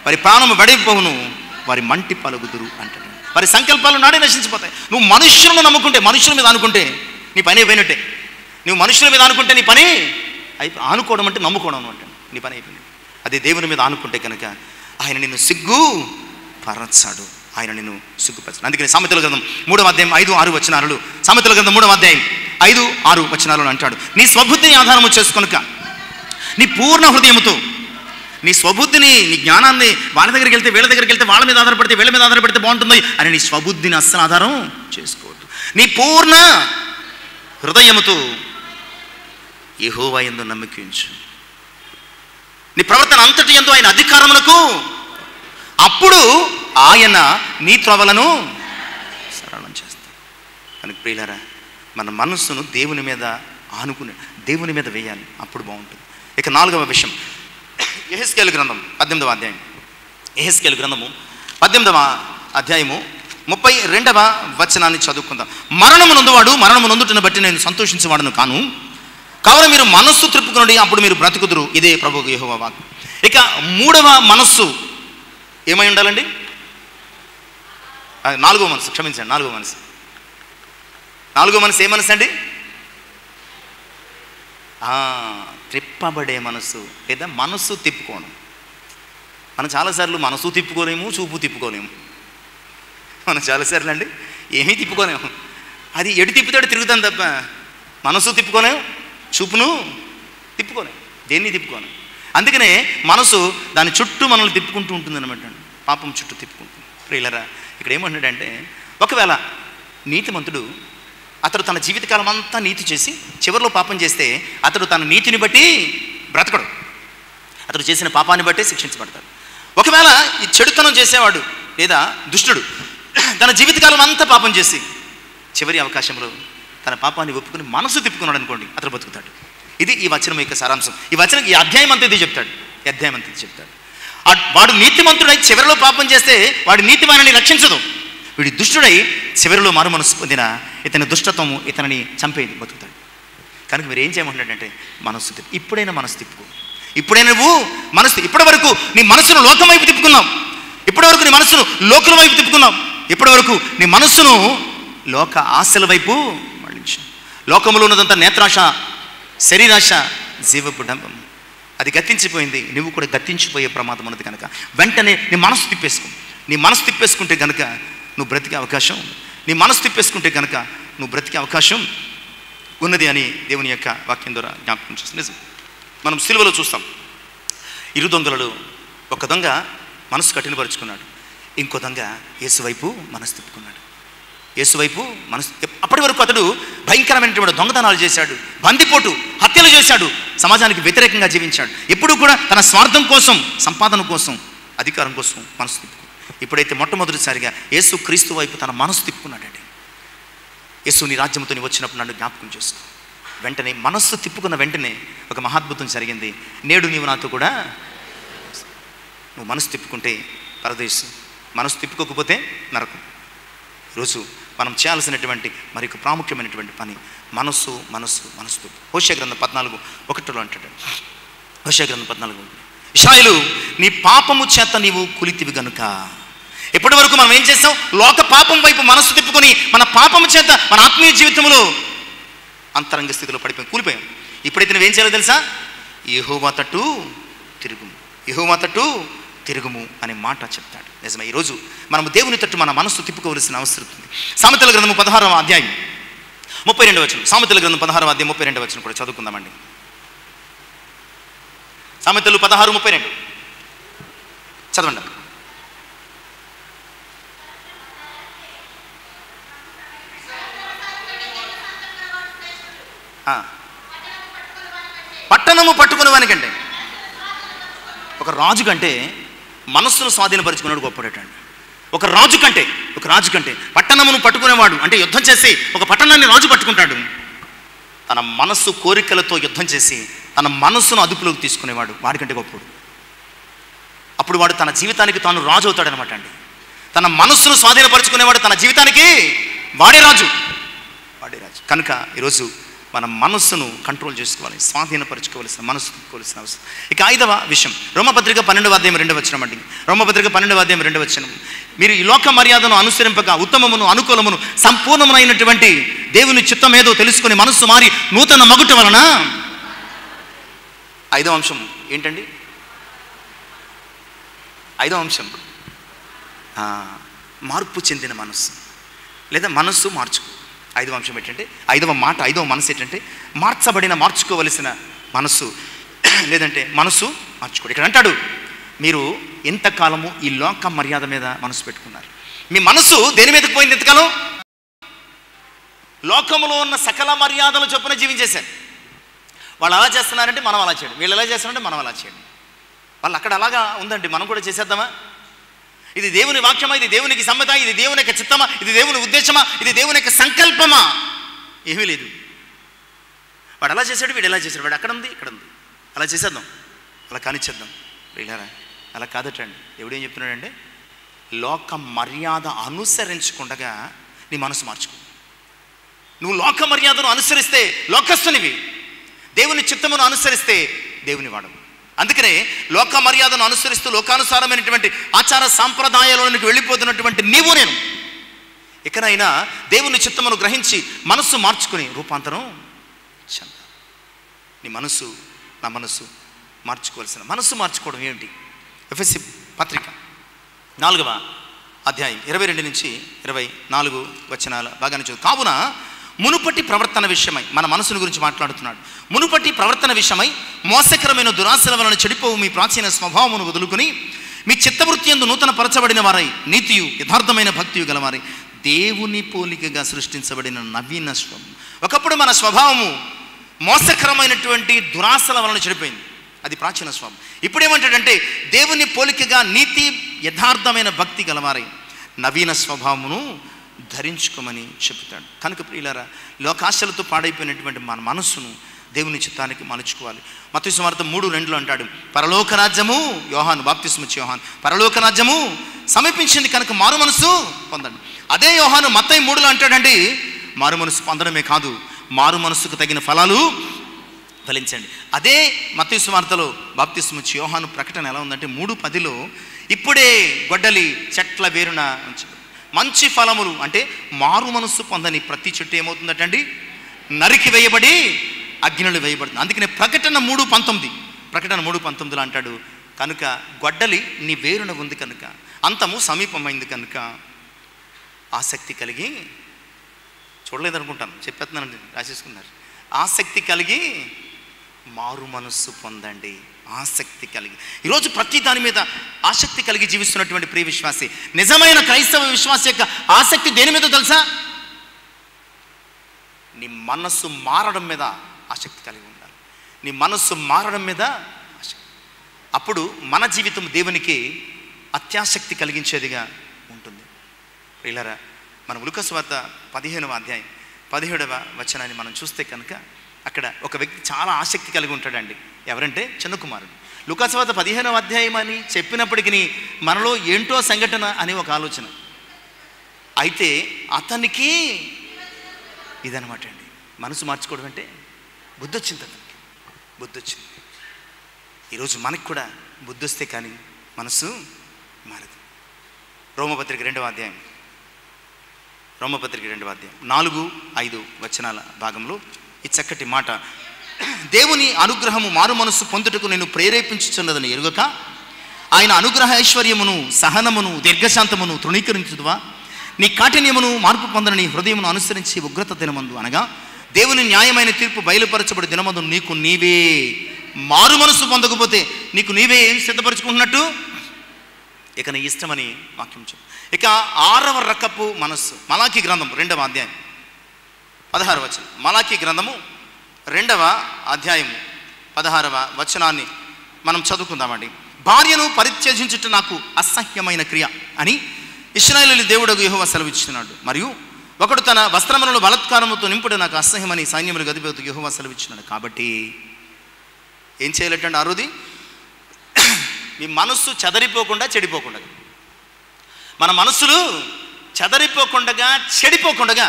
A: వారి ప్రాణము వెడైపోవును, వారి మంటి పలుగుదురు అంటాడు. వారి సంకల్పాలు నాడే నశించిపోతాయి. నువ్వు మనుష్యులను నమ్ముకుంటే, మనుషుల మీద అనుకుంటే నీ పని అయిపోయినట్టే. నువ్వు మనుషుల మీద అనుకుంటే నీ పని ఆనుకోవడం అంటే నమ్ముకోవడం అంటే నీ పని అయిపోయింది. అదే దేవుని మీద ఆనుకుంటే కనుక ఆయన నిన్ను సిగ్గుపరచాడు, ఆయన నిన్ను సిగ్గుపరచాడు. అందుకని సామెతల గ్రంథం 3వ అధ్యాయం 5-6 వచనాలు, సామెతల గ్రంథం 3వ అధ్యాయం 5-6 వచనాలను అంటాడు, నీ స్వబుద్ధిని ఆధారము చేసుకొనుక నీ పూర్ణ హృదయముతో, నీ స్వబుద్ధిని, నీ జ్ఞానాన్ని వాళ్ళ దగ్గరికి వెళ్తే వీళ్ళ దగ్గరికి వెళ్తే వాళ్ళ మీద ఆధారపడితే వీళ్ళ మీద ఆధారపడితే బాగుంటుంది అని నీ స్వబుద్ధిని అస్సలు ఆధారం చేసుకోవద్దు. నీ పూర్ణ హృదయముతో యెహోవా యందు నమ్మిక ఉంచు, నీ ప్రవర్తన అంతటి యందు ఆయన అధికారములకు, అప్పుడు ఆయన నీ త్రోవలను సరళం చేస్తాడు. కనుక ప్రియులారా, మన మనస్సును దేవుని మీద ఆనుకుని దేవుని మీద వేయాలి, అప్పుడు బాగుంటుంది. ఇక 4వ విషయం, యెహెజ్కేలు గ్రంథం 18వ అధ్యాయం, యెహెజ్కేలు గ్రంథము 18వ అధ్యాయము 32వ వచనాన్ని చదువుకుందాం. మరణము నొందువాడు మరణము నొందుటను బట్టి నేను సంతోషించేవాడును కాను, కావున మీరు మనస్సు త్రిప్పుకునండి, అప్పుడు మీరు బ్రతుకుదురు, ఇదే ప్రభువు యెహోవా వాక్కు. ఇక 3వ మనస్సు ఏమై ఉండాలండి? 4వ మనసు, క్షమించండి, 4వ మనసు. 4వ మనసు ఏ మనసు అండి? త్రిప్పబడే మనసు లేదా మనస్సు తిప్పుకోవడం. మనం చాలాసార్లు మనసు తిప్పుకోలేము, చూపు తిప్పుకోలేము. మనం చాలాసార్లు అండి ఏమీ తిప్పుకోలేము. అది ఎటు తిప్పుతాడు తిరుగుతాం తప్ప మనసు తిప్పుకోలేము, చూపును తిప్పుకోలేము, దేన్ని తిప్పుకోలేము. అందుకనే మనసు దాని చుట్టూ మనల్ని తిప్పుకుంటూ ఉంటుంది అనమాట, పాపం చుట్టూ తిప్పుకుంటుంది. ప్రియులరా, ఇక్కడ ఏమంటాడంటే, ఒకవేళ నీతిమంతుడు అతడు తన జీవితకాలం అంతా నీతి చేసి చివరిలో పాపం చేస్తే అతడు తన నీతిని బట్టి బ్రతకడు, అతడు చేసిన పాపాన్ని బట్టే శిక్షించబడతాడు. ఒకవేళ ఈ చెడుతనం చేసేవాడు లేదా దుష్టుడు తన జీవితకాలం అంతా పాపం చేసి చివరి అవకాశంలో తన పాపాన్ని ఒప్పుకుని మనసు తిప్పుకున్నాడు అనుకోండి, అతడు బతుకుతాడు. ఇది ఈ వచనం యొక్క సారాంశం. ఈ అధ్యాయం అంతా ఇది చెప్తాడు, ఈ అధ్యాయం అంతా ఇది చెప్తాడు. వాడు నీతిమంతుడై చివరిలో పాపం చేస్తే వాడి నీతి వారిని రక్షించదు, వీడి దుష్టుడై చివరిలో మారు మనసు పొందిన ఇతని దుష్టత్వము ఇతనిని చంపేది, బతుకుతాడు. కనుక మీరు ఏం చేయమంటున్నాడంటే, మనస్సు ఇప్పుడైనా మనసు తిప్పుకో. ఇప్పుడే నువ్వు మనసు, ఇప్పటి వరకు నీ మనసును లోకం వైపు తిప్పుకున్నావు, ఇప్పటి వరకు నీ మనసును లోకుల వైపు తిప్పుకున్నావు, ఇప్పటి వరకు నీ మనస్సును లోక ఆశల వైపు మళ్ళించు. లోకములో ఉన్నదంతా నేత్రాశ, శరీరాశ, జీవపు డంబం. అది గతించిపోయింది, నువ్వు కూడా గతించిపోయే ప్రమాదం ఉన్నది కనుక వెంటనే నీ మనసు తిప్పేసుకో. నీ మనసు తిప్పేసుకుంటే కనుక నువ్వు బ్రతికే అవకాశం, నీ మనసు తిప్పేసుకుంటే కనుక నువ్వు బ్రతికే అవకాశం ఉన్నది అని దేవుని యొక్క వాక్యం ద్వారా జ్ఞాపకం చేస్తుంది. నిజం, మనం సిలువలో చూస్తాం, ఇరు దొంగలలో ఒక దొంగ మనసు కఠినపరుచుకున్నాడు, ఇంకో దొంగ యేసు వైపు మనసు తిప్పుకున్నాడు. యేసు వైపు మనసు, అప్పటి వరకు అతడు భయంకరమైనటువంటి దొంగతనాలు చేశాడు, బందిపోటు, హత్యలు చేశాడు, సమాజానికి వ్యతిరేకంగా జీవించాడు. ఎప్పుడూ కూడా తన స్వార్థం కోసం, సంపాదన కోసం, అధికారం కోసం మనసు తిప్పుకున్నాడు. ఇప్పుడైతే మొట్టమొదటిసారిగా యేసు క్రీస్తు వైపు తన మనసు తిప్పుకున్నాడండి. యేసు నీ రాజ్యంతో నీ వచ్చినప్పుడు నన్ను జ్ఞాపకం చేసుకో. వెంటనే మనస్సు తిప్పుకున్న వెంటనే ఒక మహాద్భుతం జరిగింది. నేడు నీవు నాతో కూడా, నువ్వు మనసు తిప్పుకుంటే పరదేశం, మనసు తిప్పుకోకపోతే నరకం. ఈరోజు మనం చేయాల్సినటువంటి మరొక ప్రాముఖ్యమైనటువంటి పని మనస్సు మనస్సు మనస్సు తిప్పు. హోషేయ గ్రంథం 14:1 అంటాడు. హోషేయ గ్రంథం 14: ఇశ్రాయేలు, నీ పాపము చేత నీవు కులితివి గనుక. ఇప్పటి వరకు మనం ఏం చేస్తాం? లోక పాపం వైపు మనస్సు తిప్పుకొని మన పాపము చేత మన ఆత్మీయ జీవితంలో అంతరంగ స్థితిలో కూలిపోయాం. ఇప్పుడైతే నువ్వేం చేయాలో తెలుసా? యెహోవా తట్టు తిరుగుము, యెహోవా తట్టు తిరుగుము అనే మాట చెప్తాడు. నిజమే, ఈరోజు మనము దేవుని తట్టు మన మనస్సు తిప్పుకోవలసిన అవసరం ఉంది. సామెతల గ్రంథం 16వ అధ్యాయం 32వ వచనం. సామెతల గ్రంథం 16వ అధ్యాయం 32వ వచనం కూడా చదువుకుందామండి. సామెతలు 16:32 చదవండి. పట్టణము పట్టుకునే వానికంటే, ఒక రాజు కంటే మనస్సును స్వాధీనపరుచుకున్నాడు గొప్పడటండి. ఒక రాజు కంటే పట్టణమును పట్టుకునేవాడు, అంటే యుద్ధం చేసి ఒక పట్టణాన్ని రాజు పట్టుకుంటాడు. తన మనస్సు కోరికలతో యుద్ధం చేసి తన మనస్సును అదుపులోకి తీసుకునేవాడు వాడికంటే గొప్పడు. అప్పుడు వాడు తన జీవితానికి తాను రాజు అవుతాడనమాట అండి. తన మనస్సును స్వాధీనపరుచుకునేవాడు తన జీవితానికి వాడే రాజు. కనుక ఈరోజు మన మనస్సును కంట్రోల్ చేసుకోవాలి, స్వాధీనపరచుకోవాల్సిన, మనస్సు తిప్పుకోవాల్సిన అవసరం. ఇక 5వ విషయం, రోమపత్రిక 12వ అధ్యాయం 2వ వచనం అండి. రోమపత్రిక 12వ అధ్యాయం 2వ వచనం, మీరు ఈ లోక మర్యాదను అనుసరింపక ఉత్తమమును అనుకూలమును సంపూర్ణమైనటువంటి దేవుని చిత్తం ఏదో తెలుసుకుని మనస్సు మారి నూతన మగుట వలన. 5వ అంశం ఏంటండి? 5వ అంశం మార్పు చెందిన మనస్సు, లేదా మనస్సు మార్చుకో. 5వ అంశం ఏంటంటే, 5వ మనసు ఏంటంటే మార్చుకోవలసిన మనస్సు, లేదంటే మనస్సు మార్చుకోడు. ఇక్కడ అంటాడు, మీరు ఎంతకాలము ఈ లోక మర్యాద మీద మనసు పెట్టుకున్నారు. మీ మనసు దేని మీదకి పోయింది? ఎంతకాలం లోకములో ఉన్న సకల మర్యాదలు చొప్పున జీవించేశారు. వాళ్ళు అలా చేస్తున్నారంటే మనం అలా చేయడం, వీళ్ళు ఎలా చేస్తున్నారంటే మనం అలా చేయడం. వాళ్ళు అక్కడ అలాగా ఉందండి, మనం కూడా చేసేద్దామా? ఇది దేవుని వాక్యమా? ఇది దేవునికి సమ్మత? ఇది దేవుని యొక్క చిత్తమా? ఇది దేవుని ఉద్దేశమా? ఇది దేవుని యొక్క సంకల్పమా? ఏమీ లేదు. వాడు అలా చేశాడు, వీడు ఎలా చేశాడు, వాడు అక్కడ ఉంది, ఇక్కడ ఉంది, అలా చేసేద్దాం, అలా కానిచ్చేద్దాం. వీళ్ళారా అలా కాదటండి. ఎవడేం చెప్తున్నాడంటే, లోక మర్యాద అనుసరించకుండా నీ మనసు మార్చుకో. నువ్వు లోక మర్యాదను అనుసరిస్తే లోకస్తునివి, దేవుని చిత్తమును అనుసరిస్తే దేవుని వాడవు. అందుకనే లోక మర్యాదను అనుసరిస్తూ లోకానుసారమైనటువంటి ఆచార సాంప్రదాయాలలోనికి వెళ్ళిపోతున్నటువంటి నీవు నేను ఇకనైనా దేవుని చిత్తమును గ్రహించి మనస్సు మార్చుకుని రూపాంతరం చెంద. నీ మనస్సు, నా మనస్సు మార్చుకోవాల్సిన, మనస్సు మార్చుకోవడం ఏమిటి? ఎఫెసీ పత్రిక 4వ అధ్యాయం 22 నుంచి 24 వచనాల భాగాన్ని చదువు. కావున మునుపటి ప్రవర్తన విషయమై, మన మనసుని గురించి మాట్లాడుతున్నాడు. మునుపటి ప్రవర్తన విషయమై మోసకరమైన దురాశల వలన చెడిపోవు మీ ప్రాచీన స్వభావమును వదులుకుని మీ చిత్తవృత్తి యందు నూతన పరచబడిన వారై నీతియు యథార్థమైన భక్తియు గలవారై దేవుని పోలికగా సృష్టించబడిన నవీన స్వభావం. ఒకప్పుడు మన స్వభావము మోసకరమైనటువంటి దురాశల వలన చెడిపోయింది, అది ప్రాచీన స్వభావం. ఇప్పుడు ఏమంటాడంటే, దేవుని పోలికగా నీతి యథార్థమైన భక్తి గలవారై నవీన స్వభావమును ధరించుకోమని చెప్తాడు. కనుక ప్రియులారా, లోకాశలతో పాడైపోయినటువంటి మన మనస్సును దేవుని చిత్తానికి మలుచుకోవాలి. మత్తయి సువార్త 3:2 అంటాడు, పరలోక రాజ్యము, యోహాను బాప్తిస్మిచ్చి యోహాను, పరలోక రాజ్యము సమీపించింది కనుక మారు మనసు పొందండి. అదే యోహాను మత్తయి 3లో అంటాడండి, మారు మనసు పొందడమే కాదు, మారు మనసుకు తగిన ఫలాలు ఫలించండి. అదే మత్తయి సువార్తలో బాప్తిస్మం ఇచ్చే యోహాను ప్రకటన ఎలా ఉందంటే 3:10లో ఇప్పుడే గొడ్డలి చెట్ల వేరున మంచి ఫలములు అంటే మారు మనస్సు పొందని ప్రతి చెట్టు ఏమవుతుందటండి, నరికి వేయబడి అగ్నిలో వేయబడుతుంది. అందుకనే ప్రకటన 3:19 అంటాడు, కనుక గొడ్డలి నీ వేరున ఉంది కనుక, అంతము సమీపమైంది కనుక ఆసక్తి కలిగి, చూడలేదనుకుంటాను చెప్పేస్తున్నానండి, రాసేసుకున్నారు, ఆసక్తి కలిగి మారు మనస్సు పొందండి. ఆసక్తి కలిగి ఈరోజు ప్రతి దాని మీద ఆసక్తి కలిగి జీవిస్తున్నటువంటి ప్రియ విశ్వాసి, నిజమైన క్రైస్తవ విశ్వాసి యొక్క ఆసక్తి దేని మీద తెలుసా? నీ మనస్సు మారడం మీద ఆసక్తి కలిగి ఉండాలి. నీ మనస్సు మారడం మీద ఆసక్తి. అప్పుడు మన జీవితం దేవునికి అత్యాసక్తి కలిగించేదిగా ఉంటుంది. ప్రియులారా, మనం లూకాసు వార్త 15వ అధ్యాయం 17వ వచనాన్ని మనం చూస్తే కనుక అక్కడ ఒక వ్యక్తి చాలా ఆసక్తి కలిగి ఉంటాడండి. ఎవరంటే చిన్న కుమారుడు. లూకాసు వార్త 15వ అధ్యాయం అని చెప్పినప్పటికీ మనలో ఏంటో సంఘటన అనే ఒక ఆలోచన. అయితే అతనికి ఇదనమాట అండి, మనసు మార్చుకోవడం అంటే బుద్ధి వచ్చింది. అతనికి బుద్ధి వచ్చింది. ఈరోజు మనకు కూడా బుద్ధి వస్తే కానీ మనసు మారదు. రోమపత్రిక 2వ అధ్యాయం 4-5 వచనాల భాగంలో ఈ చక్కటి మాట, దేవుని అనుగ్రహము మారు మనస్సు పొందుటకు నేను ప్రేరేపించుచున్నదని ఎరుగక ఆయన అనుగ్రహ ఐశ్వర్యమును సహనమును దీర్ఘశాంతమును తృణీకరించుదువా? నీ కాఠిన్యమును మార్పు పొందని హృదయమును అనుసరించి ఉగ్రత దినమందు అనగా దేవుని న్యాయమైన తీర్పు బయలుపరచబడి దినమందు నీకు నీవే మారు మనస్సు పొందకపోతే నీకు నీవే ఏం సిద్ధపరచుకుంటున్నట్టు? ఇక నీ ఇష్టమని వాక్యం చెప్పు. ఇక 6వ రకపు మనస్సు, మలాకీ గ్రంథం 2వ అధ్యాయం 16వ వచనం. మలాకీ గ్రంథము 2వ అధ్యాయము 16వ వచనాన్ని మనం చదువుకుందామండి. భార్యను పరిత్యజించుట నాకు అసహ్యమైన క్రియ అని ఇశ్రాయేలు దేవుడగు యెహోవా సెలవిచ్చున్నాడు. మరియు ఒకడు తన వస్త్రములను బలాత్కారముతో నింపుట నాకు అసహ్యమని సైన్యములకు అధిపతి యెహోవా సెలవిచ్చున్నాడు. కాబట్టి ఏం చేయాలటండి? ఆరోది, మీ మనస్సు చెదరిపోకుండా చెడిపోకుండా, మన మనస్సులు చెదరిపోకుండా చెడిపోకుండా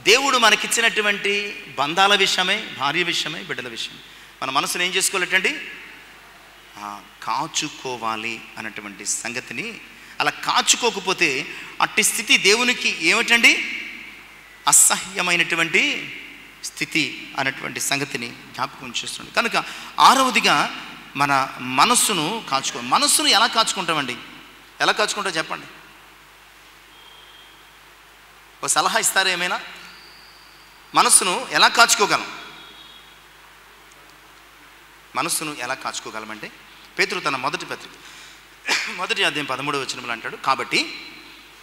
A: దేవుడు మనకిచ్చినటువంటి బంధాల విషయమై, భార్య విషయమై, బిడ్డల విషయమై మన మనసును ఏం చేసుకోవాలటండి? కాచుకోవాలి అన్నటువంటి సంగతిని. అలా కాచుకోకపోతే అట్టి స్థితి దేవునికి ఏమిటండి? అసహ్యమైనటువంటి స్థితి అన్నటువంటి సంగతిని జ్ఞాపకం చేస్తుంది. కనుక 6వదిగా మన మనస్సును మనస్సును ఎలా కాచుకుంటామండి? ఎలా కాచుకుంటాం చెప్పండి? ఒక సలహా ఇస్తారా ఏమైనా? మనస్సును ఎలా కాచుకోగలం? మనస్సును ఎలా కాచుకోగలమంటే పేతురు తన మొదటి అధ్యాయం 13వ వచనంలో అంటాడు, కాబట్టి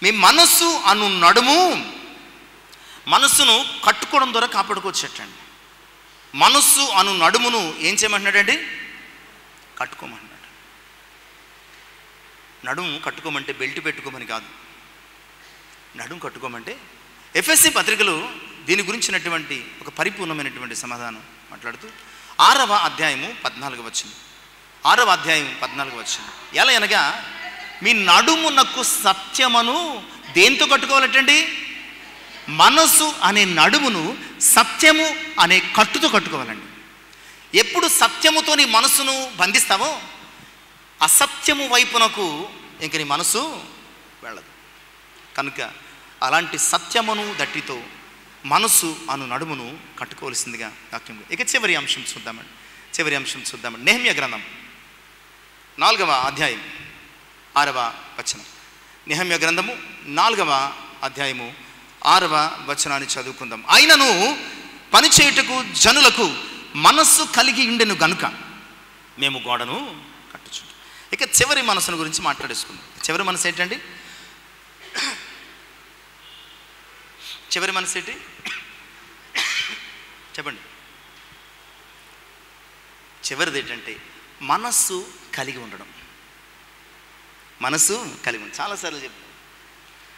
A: మీ మనస్సు అను నడుము, మనస్సును కట్టుకోవడం ద్వారా కాపాడుకోవచ్చండి. మనస్సు అను నడుమును ఏం చేయమంటున్నాడండి? కట్టుకోమంటున్నాడు. నడుము కట్టుకోమంటే బెల్ట్ పెట్టుకోమని కాదు, నడుము కట్టుకోమంటే ఎఫ్ఎస్సి పత్రికలో దీని గురించినటువంటి ఒక పరిపూర్ణమైనటువంటి సమాధానం మాట్లాడుతూ 6వ అధ్యాయము 14వ వచనం. 6వ అధ్యాయం 14వ వచనం. ఎలా అనగా మీ నడుమునకు సత్యమును దేంతో కట్టుకోవాలటండి? మనస్సు అనే నడుమును సత్యము అనే కట్టుతో కట్టుకోవాలండి. ఎప్పుడు సత్యముతో నీ మనస్సును బంధిస్తావో అసత్యము వైపునకు ఇంక నీ మనస్సు వెళ్ళదు. కనుక అలాంటి సత్యమును దట్టితో మనస్సు అను నడుమును కట్టుకోవాల్సిందిగా వాక్యం. ఇక చివరి అంశం చూద్దామండి. నెహెమ్యా గ్రంథం 4వ అధ్యాయం 6వ వచనం. నెహెమ్యా గ్రంథము 4వ అధ్యాయము 6వ వచనాన్ని చదువుకుందాం. ఆయనను పనిచేయుటకు జనులకు మనస్సు కలిగి ఉండెను గనుక మేము గోడను కట్టుచుంటాం. ఇక చివరి మనసును గురించి మాట్లాడేసుకుందాం. చివరి మనసు ఏంటండి? చివరి మనసు ఏంటి చెప్పండి? చివరిది ఏంటంటే మనస్సు కలిగి ఉండడం. మనస్సు కలిగి ఉండడం. చాలాసార్లు చెప్పాను,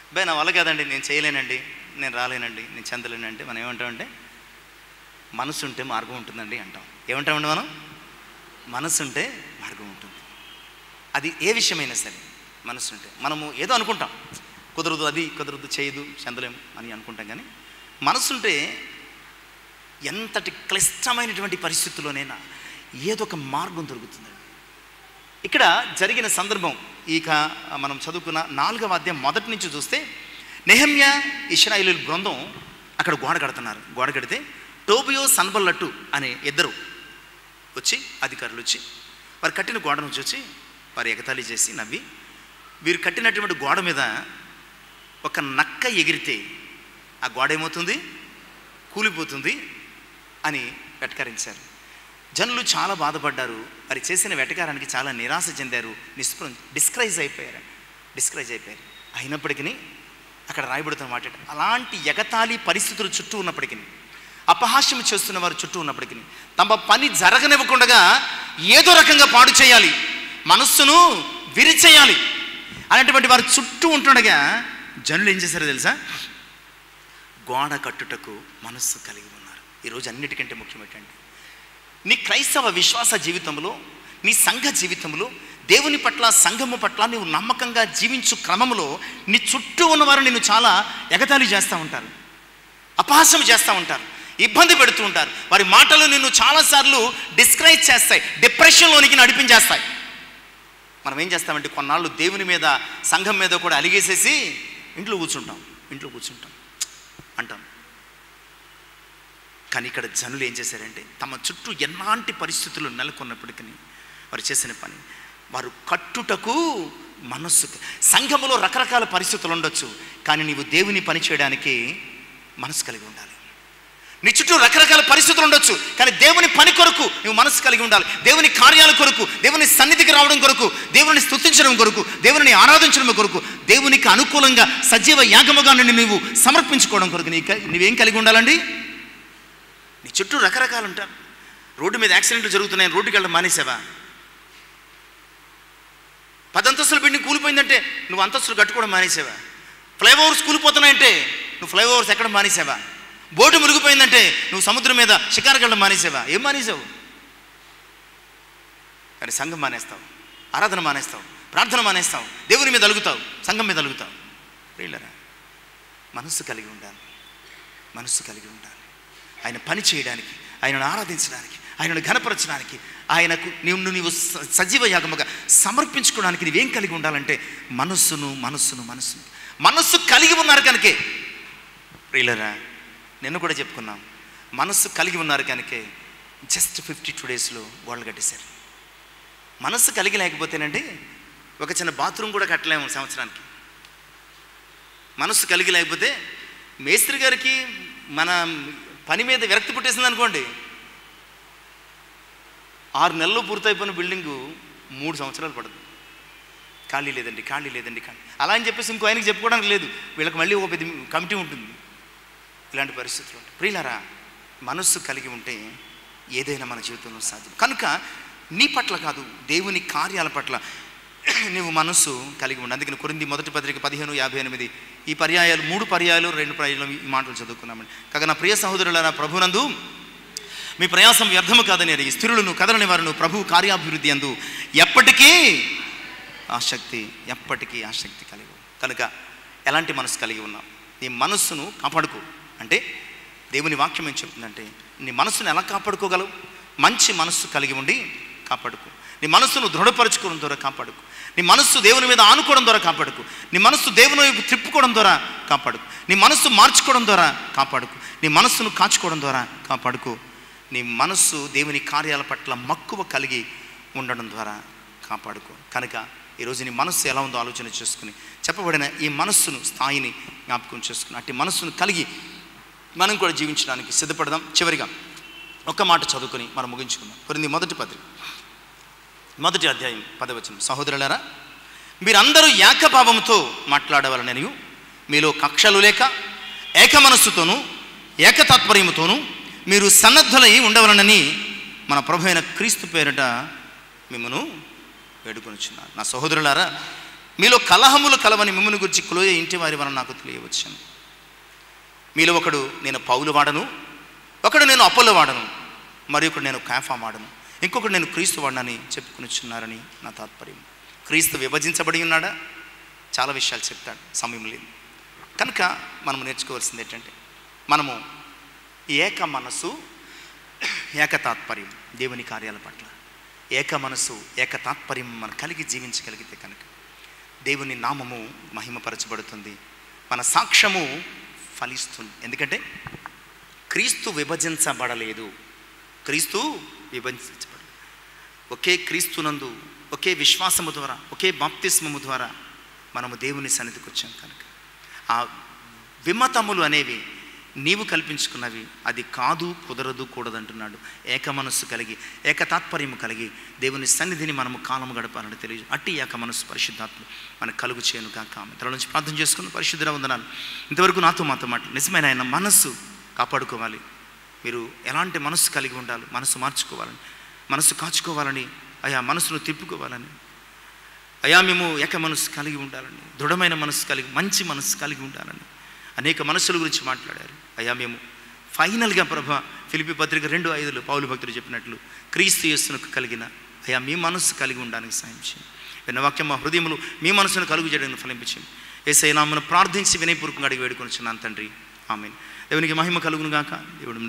A: అబ్బాయి నా వల్ల కాదండి, నేను చేయలేనండి, నేను రాలేనండి, నేను చెందలేనంటే మనం ఏమంటామంటే మనసు ఉంటే మార్గం ఉంటుందండి అంటాం. ఏమంటామండి మనం? మనసు ఉంటే మార్గం ఉంటుంది. అది ఏ విషయమైనా సరే మనసు ఉంటే. మనము ఏదో అనుకుంటాం, కుదరదు, అది కుదరదు, చేయదు, చెందలేము అని అనుకుంటాం. కానీ మనసుంటే ఎంతటి క్లిష్టమైనటువంటి పరిస్థితుల్లోనైనా ఏదో ఒక మార్గం దొరుకుతుందండి. ఇక్కడ జరిగిన సందర్భం ఇక మనం చదువుకున్న 4వ అధ్యాయం మొదటి నుంచి చూస్తే, నెహెమ్యా ఇశ్రాయేలీయుల బృందం అక్కడ గోడ కడుతున్నారు. గోడ కడితే టోబియో సన్బల్లట్టు అనే ఇద్దరు వచ్చి, అధికారులు వచ్చి వారు కట్టిన గోడను చూసి వారు ఎగతాళి చేసి నవ్వి, వీరు కట్టినటువంటి గోడ మీద ఒక నక్క ఎగిరితే ఆ గోడ ఏమవుతుంది, కూలిపోతుంది అని వెటకరించారు. జనులు చాలా బాధపడ్డారు. వారి చేసిన వెటకారానికి చాలా నిరాశ చెందారు, డిస్కరేజ్ అయిపోయారు. అయినప్పటికీ అక్కడ రాయబడుతున్న మాట, అలాంటి ఎగతాళి పరిస్థితులు చుట్టూ ఉన్నప్పటికీ, అపహాస్యం చేస్తున్న వారు చుట్టూ ఉన్నప్పటికీ, తమ పని జరగనివ్వకుండా ఏదో రకంగా పాడు చేయాలి, మనస్సును విరిచేయాలి అనేటువంటి వారు చుట్టూ ఉంటుండగా జనులు ఏం చేశారో తెలుసా? గోడ కట్టుటకు మనస్సు కలిగి ఉన్నారు. ఈరోజు అన్నిటికంటే ముఖ్యం ఏంటంటే, నీ క్రైస్తవ విశ్వాస జీవితంలో, నీ సంఘ జీవితంలో, దేవుని పట్ల, సంఘము పట్ల నువ్వు నమ్మకంగా జీవించు క్రమంలో నీ చుట్టూ ఉన్నవారు నిన్ను చాలా ఎగతాళి చేస్తూ ఉంటారు, అపహాస్యం చేస్తూ ఉంటారు, ఇబ్బంది పెడుతూ ఉంటారు. వారి మాటలు నిన్ను చాలాసార్లు డిస్కరేజ్ చేస్తాయి, డిప్రెషన్లోనికి నడిపించేస్తాయి. మనం ఏం చేస్తామంటే కొన్నాళ్ళు దేవుని మీద, సంఘం మీద కూడా అలిగేసేసి ఇంట్లో కూర్చుంటాం అంటాం. కానీ ఇక్కడ జనులు ఏం చేశారంటే, తమ చుట్టూ ఎలాంటి పరిస్థితులు నెలకొన్నప్పటికీ వారు చేసిన పని, వారు కట్టుటకు మనస్సు. సంఘములో రకరకాల పరిస్థితులు ఉండొచ్చు, కానీ నీవు దేవుని పని చేయడానికి మనసు కలిగి ఉండాలి. నీ చుట్టూ రకరకాల పరిస్థితులు ఉండొచ్చు, కానీ దేవుని పని కొరకు నువ్వు మనసు కలిగి ఉండాలి. దేవుని కార్యాల కొరకు, దేవుని సన్నిధికి రావడం కొరకు, దేవుని స్తుతించడం కొరకు, దేవుని ఆరాధించడం కొరకు, దేవునికి అనుకూలంగా సజీవ యాగముగా నిన్ను నువ్వు సమర్పించుకోవడం కొరకు నువ్వేం కలిగి ఉండాలండి? నీ చుట్టూ రకరకాలు ఉంటారు. రోడ్డు మీద యాక్సిడెంట్లు జరుగుతున్నాయి, రోడ్డుకి వెళ్ళడం మానేసావా? 10 అంతస్తుల బిల్డింగ్ కూలిపోయిందంటే నువ్వు అంతస్తులు కట్టుకోవడం మానేసావా? ఫ్లైఓవర్స్ కూలిపోతున్నాయంటే నువ్వు ఫ్లైఓవర్స్ ఎక్కడం మానేసావా? బోటు మునిగిపోయిందంటే నువ్వు సముద్రం మీద షికారుకి వెళ్ళడం మానేసావా? ఏం మానేసావు? కానీ సంఘం మానేస్తావు, ఆరాధన మానేస్తావు, ప్రార్థన మానేస్తావు, దేవుని మీద అలుగుతావు, సంఘం మీద అలుగుతావు. ప్రియులారా, మనస్సు కలిగి ఉండాలి. ఆయన పని చేయడానికి, ఆయనను ఆరాధించడానికి, ఆయనను ఘనపరచడానికి, ఆయనకు నీవు సజీవ యాగముగా సమర్పించుకోవడానికి నీవేం కలిగి ఉండాలంటే మనస్సు కలిగి ఉన్నారు కనుకే. ప్రియులారా, నిన్ను కూడా చెప్పుకున్నాం, మనస్సు కలిగి ఉన్నారు కనుకే జస్ట్ 52 డేస్లో గోడలు కట్టేశారు. మనస్సు కలిగి లేకపోతేనండి ఒక చిన్న బాత్రూమ్ కూడా కట్టలేము సంవత్సరానికి. మనస్సు కలిగి లేకపోతే మేస్త్రి గారికి మన పని మీద విరక్తి పుట్టేసింది అనుకోండి, 6 నెలల్లో పూర్తయిపోయిన బిల్డింగు 3 సంవత్సరాలు పడుతుంది. ఖాళీ లేదండి. అలా అని చెప్పేసి ఇంకో ఆయనకి చెప్పుకోవడానికి లేదు, వీళ్ళకి మళ్ళీ ఒక పెద్ద కమిటీ ఉంటుంది. ఇలాంటి పరిస్థితులు ఉంటాయి. ప్రియులారా, మనస్సు కలిగి ఉంటే ఏదైనా మన జీవితంలో సాధ్యం. కనుక నీ పట్ల కాదు, దేవుని కార్యాల పట్ల నువ్వు మనస్సు కలిగి ఉండి. అందుకని కొరింథీ మొదటి పత్రిక 15:58 ఈ పర్యాయాలు, 3 పర్యాయాలు 2 పర్యాయాలు ఈ మాటలు చదువుకున్నామండి. కాగా నా ప్రియ సహోదరులారా, ప్రభునందు మీ ప్రయాసం వ్యర్థము కాదని ఎరిగి స్థిరులను కదలని వారును ప్రభు కార్యాభివృద్ధి అందు ఎప్పటికీ ఆసక్తి కలిగి. కనుక ఎలాంటి మనసు కలిగి ఉన్నావు? నీ మనస్సును కాపాడుకో. అంటే దేవుని వాక్యం ఏం చెప్తుందంటే, నీ మనస్సును ఎలా కాపాడుకోగలవు? మంచి మనస్సు కలిగి ఉండి కాపాడుకో. నీ మనస్సును దృఢపరచుకోవడం ద్వారా కాపాడుకో. నీ మనస్సు దేవుని మీద ఆనుకోవడం ద్వారా కాపాడుకో. నీ మనస్సు దేవుని వైపు తిప్పుకోవడం ద్వారా కాపాడుకో. నీ మనస్సు మార్చుకోవడం ద్వారా కాపాడుకో. నీ మనస్సును కాచుకోవడం ద్వారా కాపాడుకో. నీ మనస్సు దేవుని కార్యాల పట్ల మక్కువ కలిగి ఉండడం ద్వారా కాపాడుకో. కనుక ఈరోజు నీ మనస్సు ఎలా ఉందో ఆలోచన చేసుకుని, చెప్పబడిన ఈ మనస్సును, స్థాయిని జ్ఞాపకం చేసుకుని, అట్టి మనస్సును కలిగి మనం కూడా జీవించడానికి సిద్ధపడదాం. చివరిగా ఒక్క మాట చదువుకొని మనం ముగించుకుందాం. కొరింథీ మొదటి పత్రిక 1వ అధ్యాయం 10వ వచనం. సహోదరులారా, మీరందరూ ఏకభావంతో మాట్లాడవలననియు, మీలో కక్షలు లేక ఏక మనస్సుతోనూ ఏకతాత్పర్యముతోనూ మీరు సన్నద్ధులై ఉండవలనని మన ప్రభు అయిన క్రీస్తు పేరిట మిమ్మను వేడుకొనిచున్నాను. నా సహోదరులారా, మీలో కలహములు కలవని మిమ్మల్ని గురించి క్లోయ ఇంటి వారి వలన నాకు తెలియవచ్చాను. మీలో ఒకడు నేను పౌలు వాడను, ఒకడు నేను అపోలో వాడను, మరి ఒకడు నేను కేఫా వాడను, ఇంకొకడు నేను క్రీస్తు వాడనని చెప్పుకొనిచున్నారని నా తాత్పర్యం. క్రీస్తు విభజించబడి ఉన్నాడా? చాలా విషయాలు చెప్తాడు, సమయం లేదు. కనుక మనం నేర్చుకోవాల్సింది ఏంటంటే, మనము ఏక మనసు, ఏక తాత్పర్యం. దేవుని కార్యాల పట్ల ఏక మనసు, ఏక తాత్పర్యం మనం కలిగి జీవించగలిగితే కనుక దేవుని నామము మహిమపరచబడుతుంది, మన సాక్ష్యము ఫలిస్తుంది. ఎందుకంటే క్రీస్తు విభజించబడలేదు. క్రీస్తు విభజించబడలేదు. ఒకే క్రీస్తునందు, ఒకే విశ్వాసము ద్వారా, ఒకే బాప్తిస్మము ద్వారా మనము దేవుని సన్నిధికి వచ్చాం కనుక ఆ విమతములు అనేవి నీవు కల్పించుకున్నవి, అది కాదు, కుదరదు, కూడదంటున్నాడు. ఏక మనస్సు కలిగి, ఏక తాత్పర్యము కలిగి దేవుని సన్నిధిని మనము కాలము గడపాలని తెలియదు. అట్టి ఏక మనస్సు పరిశుద్ధాత్మ మనకు కలుగు చేయను కాక. తల నుంచి ప్రార్థన చేసుకుని, పరిశుద్ధ వందనాలు, ఇంతవరకు నాతో మాట్లాడు. నిజమైన ఆయన మనస్సు కాపాడుకోవాలి. మీరు ఎలాంటి మనస్సు కలిగి ఉండాలి, మనసు మార్చుకోవాలని, మనసు కాచుకోవాలని, అయా మనసును తిప్పుకోవాలని, అయా మేము ఏక మనస్సు కలిగి ఉండాలని, దృఢమైన మనస్సు కలిగి, మంచి మనస్సు కలిగి ఉండాలని అనేక మనస్సుల గురించి మాట్లాడారు. అయ్యా మేము ఫైనల్గా ప్రభా ఫిలిప్పీ పత్రిక 2:5 పౌలు భక్తుడు చెప్పినట్లు క్రీస్తు యేసునకు కలిగిన అయ్యా మీ మనస్సు కలిగి ఉండడానికి సాయం చేయండి. విన్న వాక్యం మా హృదయంలో మీ మనసును కలుగు చేయడానికి ఫలింపించింది. యేసయ్య నామమున ప్రార్థించి వినయపూర్వకంగా అడిగి వేడుకొనుచున్నాను తండ్రి, ఆమేన్. దేవునికి మహిమ కలుగును గాక. దేవుడు